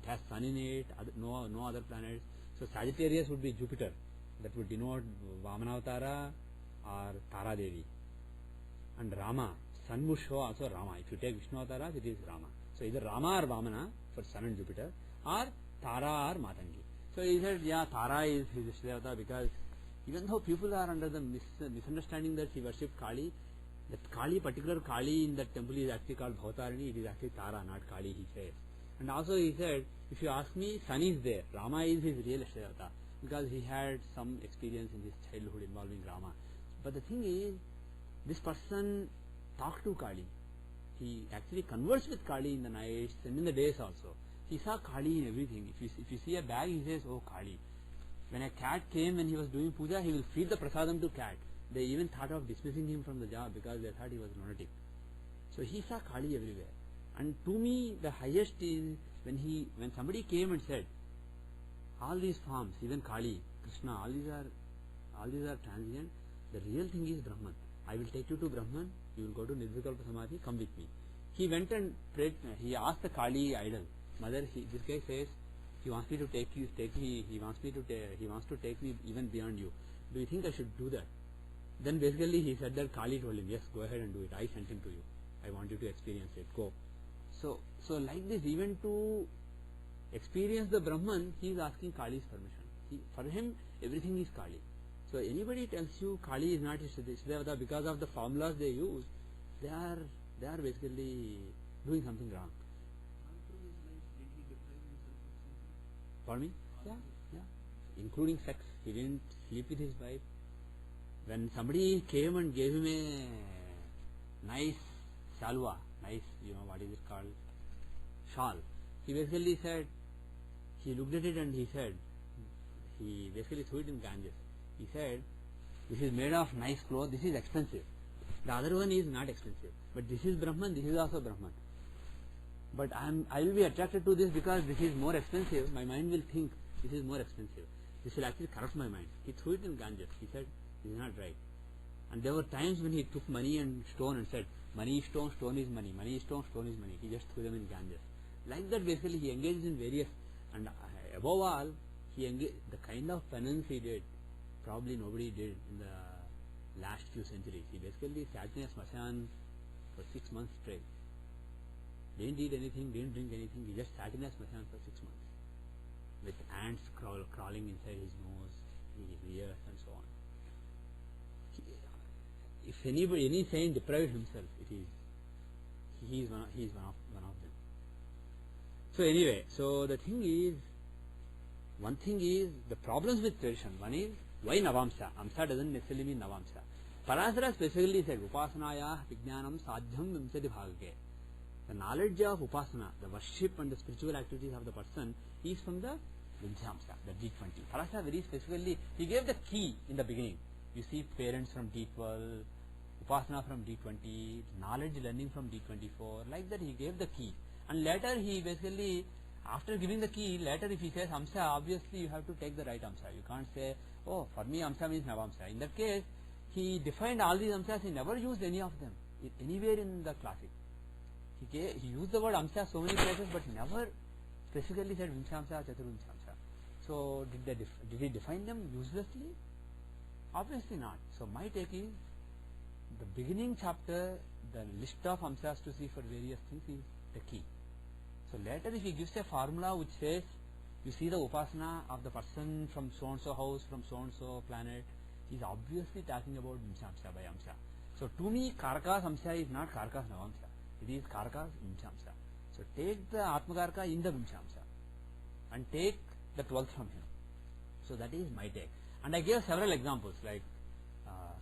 It has Sun in it, no other planets. So Sagittarius would be Jupiter. That would denote Vamanavtara or Tara Devi. And Rama, Sun would show also Rama. If you take Vishnu Avataras, it is Rama. So either Rama or Vamana for Sun and Jupiter, or Tara or Matangi. So he said, yeah, Tara is his Ishtadevata, because even though people are under the misunderstanding that he worshipped Kali, that Kali, particular Kali in that temple is actually called Bhavatarani, it is actually Tara, not Kali, he says. And also he said, if you ask me, Sun is there, Rama is his real Ishtadevata, because he had some experience in his childhood involving Rama. But the thing is, this person talked to Kali. He actually conversed with Kali in the nights and in the days also. He saw Kali in everything. If you see a bag, he says, oh Kali. When a cat came when he was doing puja, he will feed the prasadam to cat. They even thought of dismissing him from the job because they thought he was lunatic. So he saw Kali everywhere. And to me, the highest is when somebody came and said, all these forms, even Kali, Krishna, all these are transient. The real thing is Brahman. I will take you to Brahman. You will go to Nirvikalpa Samadhi. Come with me. He went and prayed. He asked the Kali idol, Mother. This guy says he wants me to take me. He wants to take me even beyond you. Do you think I should do that? Then basically he said that Kali told him, yes, go ahead and do it. I sent him to you. I want you to experience it. Go. So like this, even to experience the Brahman, he is asking Kali's permission. For him, everything is Kali. So anybody tells you Kali is not Ishtadevata because of the formulas they use, they are basically doing something wrong. For me? Yeah. Including sex. He didn't sleep with his wife. When somebody came and gave him a nice shalwa, what is it called? Shawl. He basically said, he looked at it and he basically threw it in Ganges. He said, this is made of nice cloth, this is expensive. The other one is not expensive. But this is Brahman, this is also Brahman. But I will be attracted to this because this is more expensive. My mind will think this is more expensive. This will actually corrupt my mind. He threw it in Ganges. He said, this is not right. And there were times when he took money and stone and said, money is stone, stone is money. Money is stone, stone is money. He just threw them in Ganges. Like that, basically, he engaged in various, and above all, the kind of penance he did, probably nobody did in the last few centuries. He basically sat in a smashan for 6 months straight. Didn't eat anything, didn't drink anything. He just sat in a smashan for 6 months with ants crawling inside his nose, his ears, and so on. If any saint deprived himself, he is one of them. So anyway, one thing is the problems with tradition. One is why Navamsa. Amsa doesn't necessarily mean Navamsa. Parasara specifically said Upasanaya Vijnanam Sadhyam Vimsati Bhagake. The knowledge of Upasana, the worship and the spiritual activities of the person is from the Vimsamsa, the D20. Parasara very specifically, he gave the key in the beginning. You see parents from D12, Upasana from D20, knowledge learning from D24, like that he gave the key. And later he basically, after giving the key, later if he says Amsa, obviously you have to take the right Amsa. You can't say, oh, for me Amsa means Navamsa. In that case, he defined all these amsas, he never used any of them anywhere in the classic. He used the word amsa so many places, but never specifically said vimshamsa, chaturvimshamsa. So did he define them uselessly? Obviously not. So my take is, the beginning chapter, the list of amsas to see for various things is the key. So later if he gives a formula which says, you see the upasana of the person from so and so house, from so and so planet, he is obviously talking about vimshamsa by amsa. So to me, Karakas amsa is not Karakas navamsa. It is Karakas vimshamsa. So take the Atmakarka in the vimshamsa and take the 12th from him. So that is my take. And I gave several examples like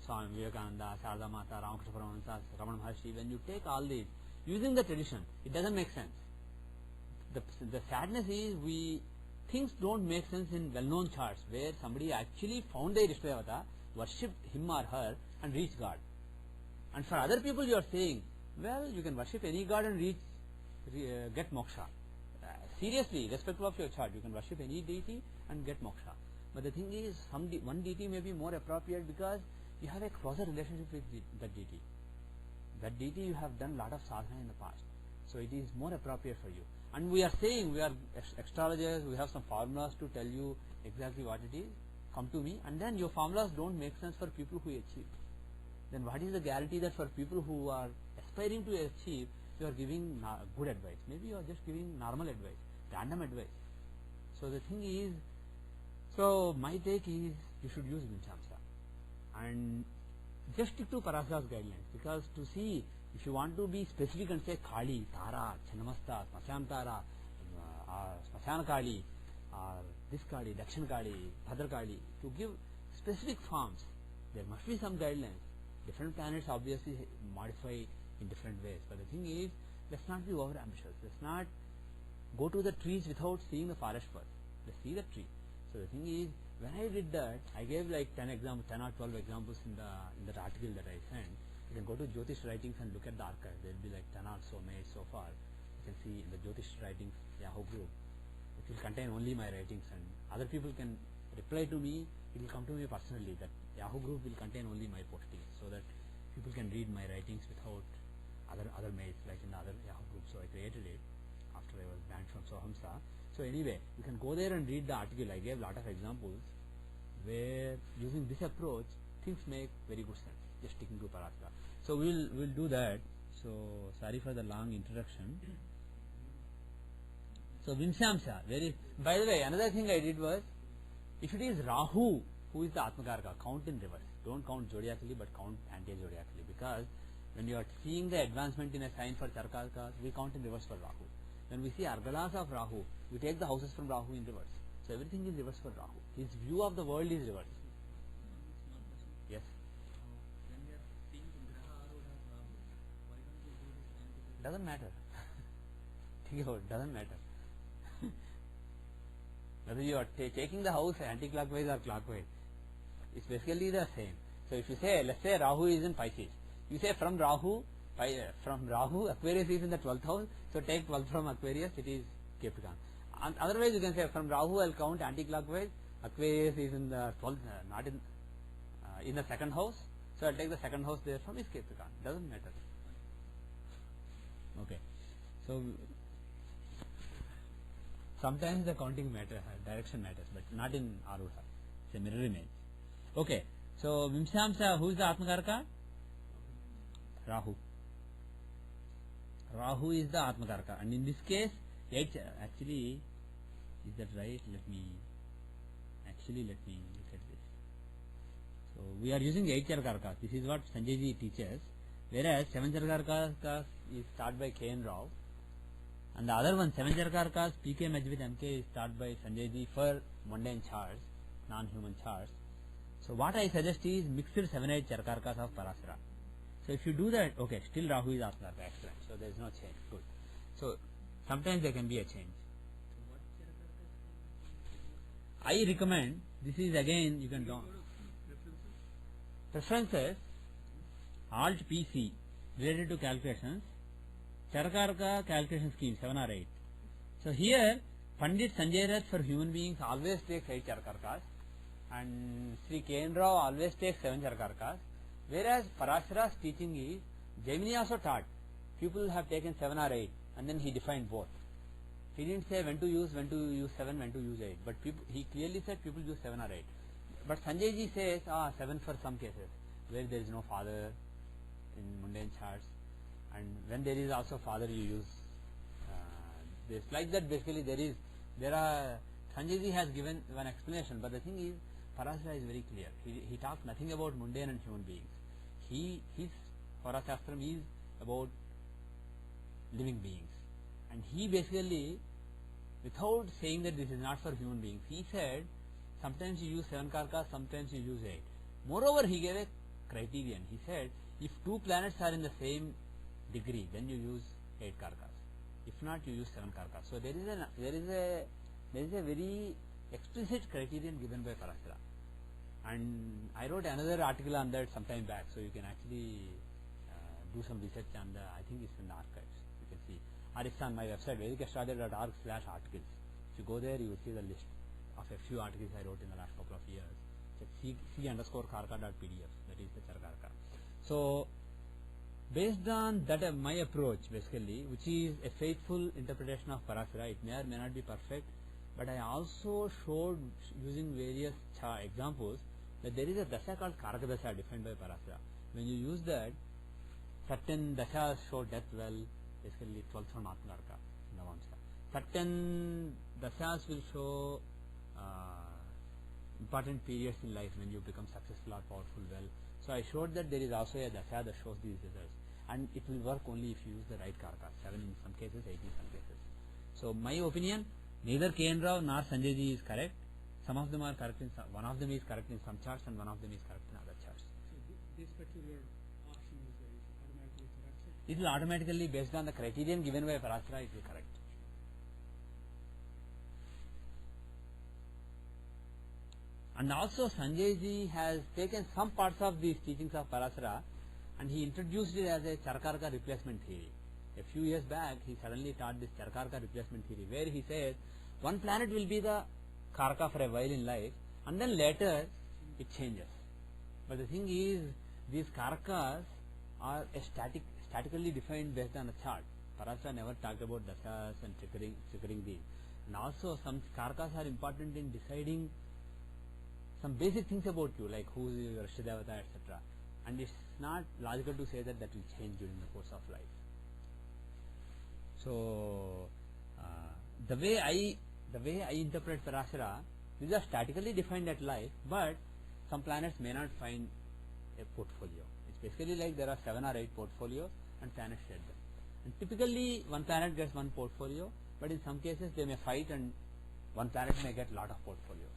Swami Vivekananda, Sarada Mata, Ramakrishna Paramahansa, Ramana Maharshi. When you take all these, using the tradition, it doesn't make sense. The sadness is, things don't make sense in well-known charts where somebody actually found their Ishtavata, worshipped him or her and reached God. And for other people you are saying, well, you can worship any God and get moksha. Seriously, irrespective of your chart, you can worship any deity and get moksha. But the thing is, one deity may be more appropriate because you have a closer relationship with that deity. That deity you have done lot of sadhana in the past. So it is more appropriate for you. And we are saying, we are astrologers, we have some formulas to tell you exactly what it is. Come to me, and then your formulas don't make sense for people who achieve. Then what is the guarantee that for people who are aspiring to achieve, you are giving good advice? Maybe you are just giving normal advice, random advice. So the thing is, so my take is, you should use vimshamsa and just stick to Parasada's guidelines, because to see, if you want to be specific and say Kali, Tara, Channamasta, Smashan Tara, Smashan Kali, or this Kali, Dakshin Kali, Bhadra Kali, to give specific forms, there must be some guidelines. Different planets obviously modify in different ways, but the thing is, let's not be over ambitious. Let's not go to the trees without seeing the forest first. Let's see the tree. So the thing is, when I did that, I gave like 10 or 12 examples in that article that I sent. You can go to Jyotish writings and look at the archive. There will be like 10 or so made so far. You can see in the Jyotish writings Yahoo group. It will contain only my writings, and other people can reply to me. It will come to me personally that Yahoo group will contain only my postings, so that people can read my writings without other mails like in the other Yahoo group. So I created it after I was banned from Sohamsa. So anyway, you can go there and read the article. I gave a lot of examples where using this approach things make very good sense, just sticking to Parasada. So we'll do that. So sorry for the long introduction. So Vimshamsa, by the way, another thing I did was, if it is Rahu who is the Atmakarka, count in reverse. Don't count zodiacally, but count anti-zodiacally, because when you are seeing the advancement in a sign for Charkarkas, we count in reverse for Rahu. When we see Argalas of Rahu, we take the houses from Rahu in reverse. So everything is reverse for Rahu. His view of the world is reverse. Yes. When we are seeing Graha Arudha of Rahu, why don't we do this anti-zodiac? Doesn't matter. Think about it, doesn't matter. Whether you are taking the house anti-clockwise or clockwise, it's basically the same. So if you say, let's say Rahu is in Pisces, you say from Rahu, Aquarius is in the 12th house, so take 12 from Aquarius, it is Capricorn. And otherwise you can say from Rahu I'll count anti-clockwise, Aquarius is in the 12th, not in the second house, so I'll take the second house there from is Capricorn. Doesn't matter. Okay. So sometimes the counting direction matters, but not in Arudha. It's a mirror image. Okay. So Vimshamsa, who is the Atmakarka? Rahu. Rahu is the Atmakarka, and in this case, actually, is that right? Let me look at this. So we are using 8 Charkarkas. This is what Sanjay ji teaches, whereas 7 Charkarkas is started by K. N. Rao, and the other one 7 Charkarkas PK Maj with MK is started by Sanjay ji for mundane charts, non-human charts. So what I suggest is mixed 7-8 Charkarkas of Parasara. So if you do that, okay, still Rahu is Atmakarka, excellent. So there is no change. Good. So sometimes there can be a change. I recommend, this is again, you can do preferences, Alt PC, related to calculations, Charkarka calculation scheme, 7 or 8. So here, Pandit Sanjay Rath for human beings always takes 8 Charkarkas, and Sri K. N. Rao always takes 7 Charkarkas, Whereas Parashara's teaching is, Jaimini also taught, people have taken 7 or 8 and then he defined both. He didn't say when to use 7, when to use 8, but he clearly said people use 7 or 8. But Sanjay ji says 7 for some cases where there is no father in mundane charts, and when there is also father you use this. Like that, basically there are Sanjay ji has given one explanation, but the thing is Parashara is very clear. He talks nothing about mundane and human beings. His Parashastram is about living beings, and he basically, without saying that this is not for human beings, he said sometimes you use 7 karkas, sometimes you use 8. Moreover, he gave a criterion. He said if 2 planets are in the same degree, then you use 8 karkas. If not, you use 7 karkas. So there is a very explicit criterion given by Parashara. And I wrote another article on that some time back, so you can actually do some research on I think it's in the archives, you can see. Or it's on my website, vedicastrology.org/articles. If you go there, you will see the list of a few articles I wrote in the last couple of years. It's c_karka.pdf, that is the Charkarka. So, based on that my approach basically, which is a faithful interpretation of Parashara, it may or may not be perfect, but I also showed using various examples that there is a dasha called Karaka dasha defined by Parashara. When you use that, certain dashas show death well, basically 12th from Atmakarka, Navamsa. Certain dashas will show important periods in life when you become successful or powerful well. So I showed that there is also a dasha that shows these results, and it will work only if you use the right karka, 7 in some cases, 8 in some cases. So my opinion, neither K.N. Rao nor Sanjay ji is correct. Some of them are correct in some, one of them is correct in some charts and one of them is correct in other charts. So this particular option is automatically correct? It will automatically, based on the criterion given by Parashara, it will correct. And also Sanjay ji has taken some parts of these teachings of Parashara and he introduced it as a Charkarka replacement theory. A few years back, he suddenly taught this Charkarka replacement theory, where he says one planet will be the Karka for a while in life, and then later it changes. But the thing is, these Karkas are statically defined based on a chart. Parashara never talked about dashas and triggering these. And also some Karkas are important in deciding some basic things about you, like who is your Rishtadevata, etc. And it's not logical to say that will change during the course of life. So the way I interpret Parashara, these are statically defined at life, but some planets may not find a portfolio. It's basically like there are 7 or 8 portfolios and planets share them. And typically one planet gets one portfolio, but in some cases they may fight and one planet may get lot of portfolios.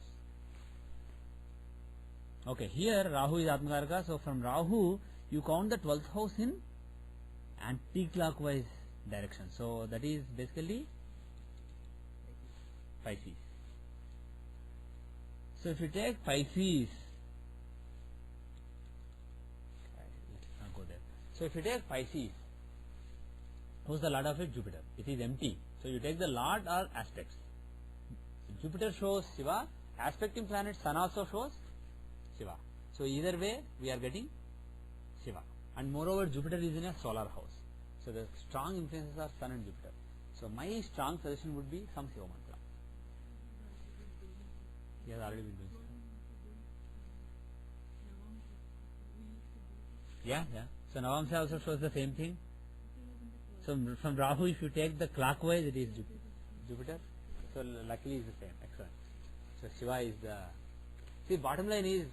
Okay, here Rahu is Atmakarka, so from Rahu you count the 12th house in anti-clockwise direction. So that is basically Pisces. So if you take Pisces, let's not go there. So if you take Pisces, who's the lord of it? Jupiter. It is empty. So you take the lord or aspects. Jupiter shows Shiva, aspecting planet Sun also shows Shiva. So either way we are getting Shiva. And moreover Jupiter is in a solar house. So the strong influences are Sun and Jupiter. So my strong suggestion would be some Shiva mantra. He has already been doing so. Yeah. So Navamsa also shows the same thing. So from Rahu, if you take the clockwise, it is Jupiter. So luckily it's the same. Excellent. So Shiva is the... See, bottom line is,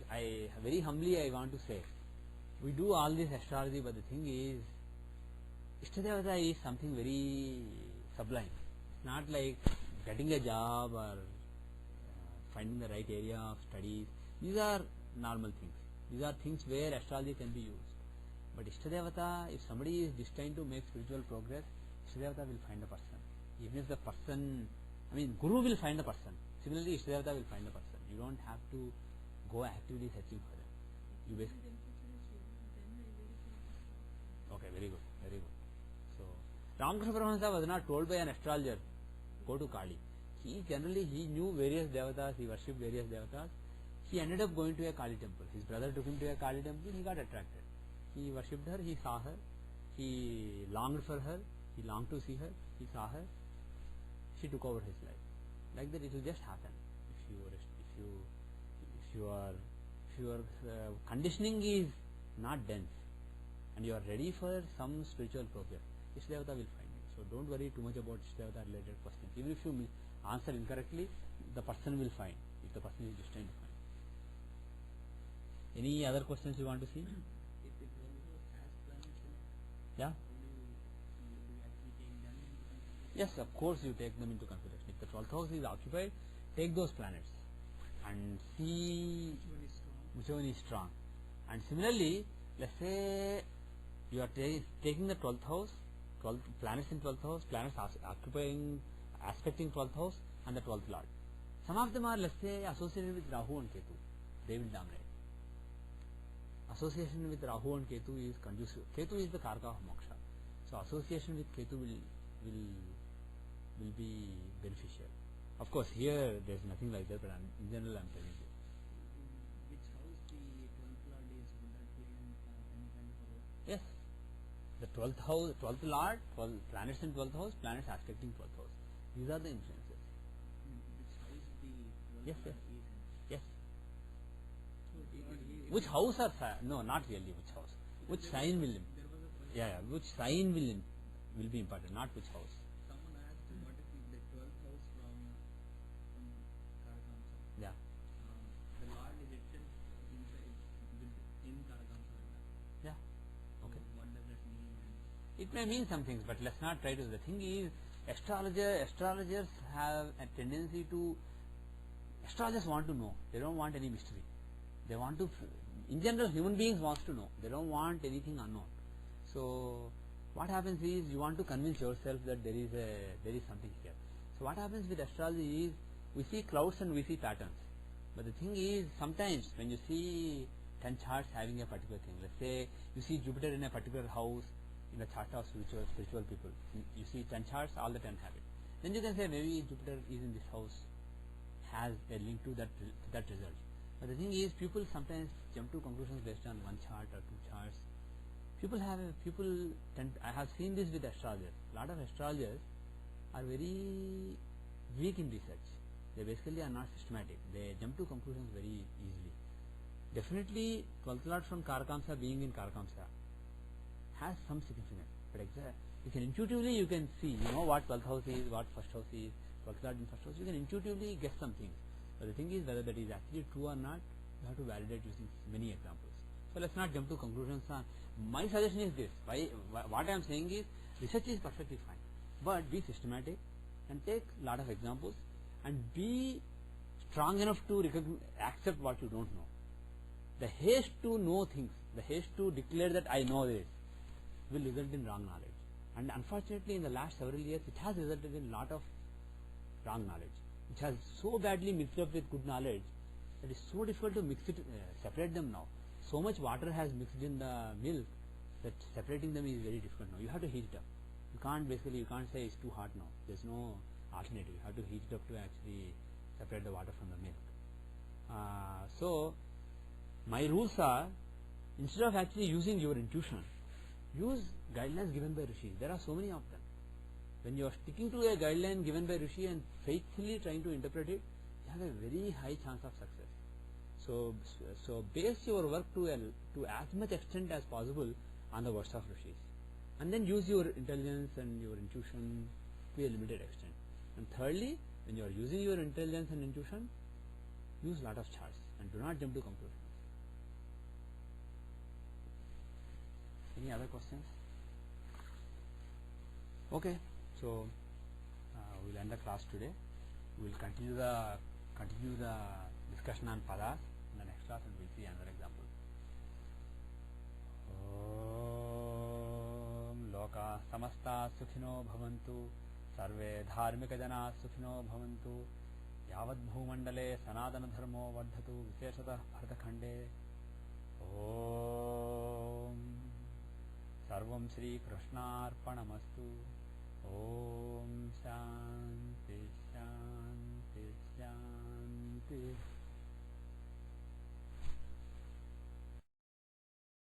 very humbly I want to say, we do all this astrology, but the thing is, Ishtadevata is something very sublime. It's not like getting a job or finding the right area of studies. These are normal things. These are things where astrology can be used. But Ishtadevata, if somebody is destined to make spiritual progress, Ishtadevata will find a person. Even if the person, Guru will find a person. Similarly, Ishtadevata will find a person. You don't have to go actively searching for them. You basically... Okay, very good. So, Ramakrishna Paramahansa was not told by an astrologer, go to Kali. He knew various devatas, he worshipped various devatas. He ended up going to a Kali temple. His brother took him to a Kali temple, he got attracted. He worshipped her, he saw her, he longed for her, he longed to see her, he saw her, she took over his life. Like that, it will just happen. If your conditioning is not dense and you are ready for some spiritual progress, Ishtadevata will find you. So don't worry too much about Ishtadevata related questions. Even if you answer incorrectly, the person will find, if the person is destined to find. Any other questions you want to see? If it also has planets in it, Yeah? do you actually take them into consideration? Yes, of course you take them into consideration. If the 12th house is occupied, take those planets and see Which one is strong? And similarly, let's say you are taking the 12th house, 12 planets in 12th house, planets occupying, aspecting 12th house and the 12th lord. Some of them are, let's say, associated with Rahu and Ketu. They will dominate. Association with Rahu and Ketu is conducive. Ketu is the karka of moksha. So association with Ketu will be beneficial. Of course, here there is nothing like that, but in general I am telling you. Which house the 12th lord is? Would that play in any kind of a role? Yes, the 12th house, 12th lord, 12 planets in 12th house, planets aspecting 12th house. These are the influences. Which house the 12th Yes, lord yes. is in? Yes. So Which house or no, not really which house. Which sign will there was a question. yeah, which sign will be important, not which house. Someone asked what if the 12th house from Karakamsa, Yeah. the Lord is itself inside in Karakamsa like that. Yeah. Okay. So what does that mean? And It may mean some things, but let's not try to. The thing is, astrologers have a tendency to. Astrologers want to know. They don't want any mystery. They want to. In general, human beings wants to know. They don't want anything unknown. So what happens is you want to convince yourself that there is something here. So what happens with astrology is we see clouds and we see patterns. But the thing is, sometimes when you see 10 charts having a particular thing, let's say you see Jupiter in a particular house in the chart of spiritual people. You see 10 charts, all the 10 have it. Then you can say maybe Jupiter is in this house, has a link to that result. But the thing is, people sometimes jump to conclusions based on one chart or two charts. I have seen this with astrologers. A lot of astrologers are very weak in research. They basically are not systematic. They jump to conclusions very easily. Definitely, 12th lord from Karakamsa being in Karakamsa has some significance. But you can intuitively see, what 12th house is, what first house is, 12th lord in first house. You can intuitively guess some things. But the thing is, whether that is actually true or not, you have to validate using many examples. So let's not jump to conclusions. My suggestion is this. What I am saying is, research is perfectly fine. But be systematic and take a lot of examples and be strong enough to accept what you don't know. The haste to know things, the haste to declare that I know this, will result in wrong knowledge. And unfortunately, in the last several years, it has resulted in a lot of wrong knowledge, which has so badly mixed up with good knowledge that it's so difficult to separate them now. So much water has mixed in the milk that separating them is very difficult now. You have to heat it up. You can't say it's too hot now. There's no alternative. You have to heat it up to actually separate the water from the milk. So my rules are, instead of actually using your intuition, use guidelines given by Rishis. There are so many of them. When you are sticking to a guideline given by Rishi and faithfully trying to interpret it, you have a very high chance of success. So base your work to as much extent as possible on the words of Rishis, and then use your intelligence and your intuition to a limited extent. And thirdly, when you are using your intelligence and intuition, use a lot of charts and do not jump to conclusions. Any other questions? Okay, so we'll end the class today. We'll continue the discussion on padas in the next class, and we'll see another example. Om Loka Samasta Sukhino Bhavantu Sarve Dharmika Jana Sukhino Bhavantu Yavad Bhumandale Sanadana Dharmo Vardhatu Visheshatah Bhartakhande. Om Sarvam Shri Krishnarpanamastu. Om Shanti Shanti Shanti.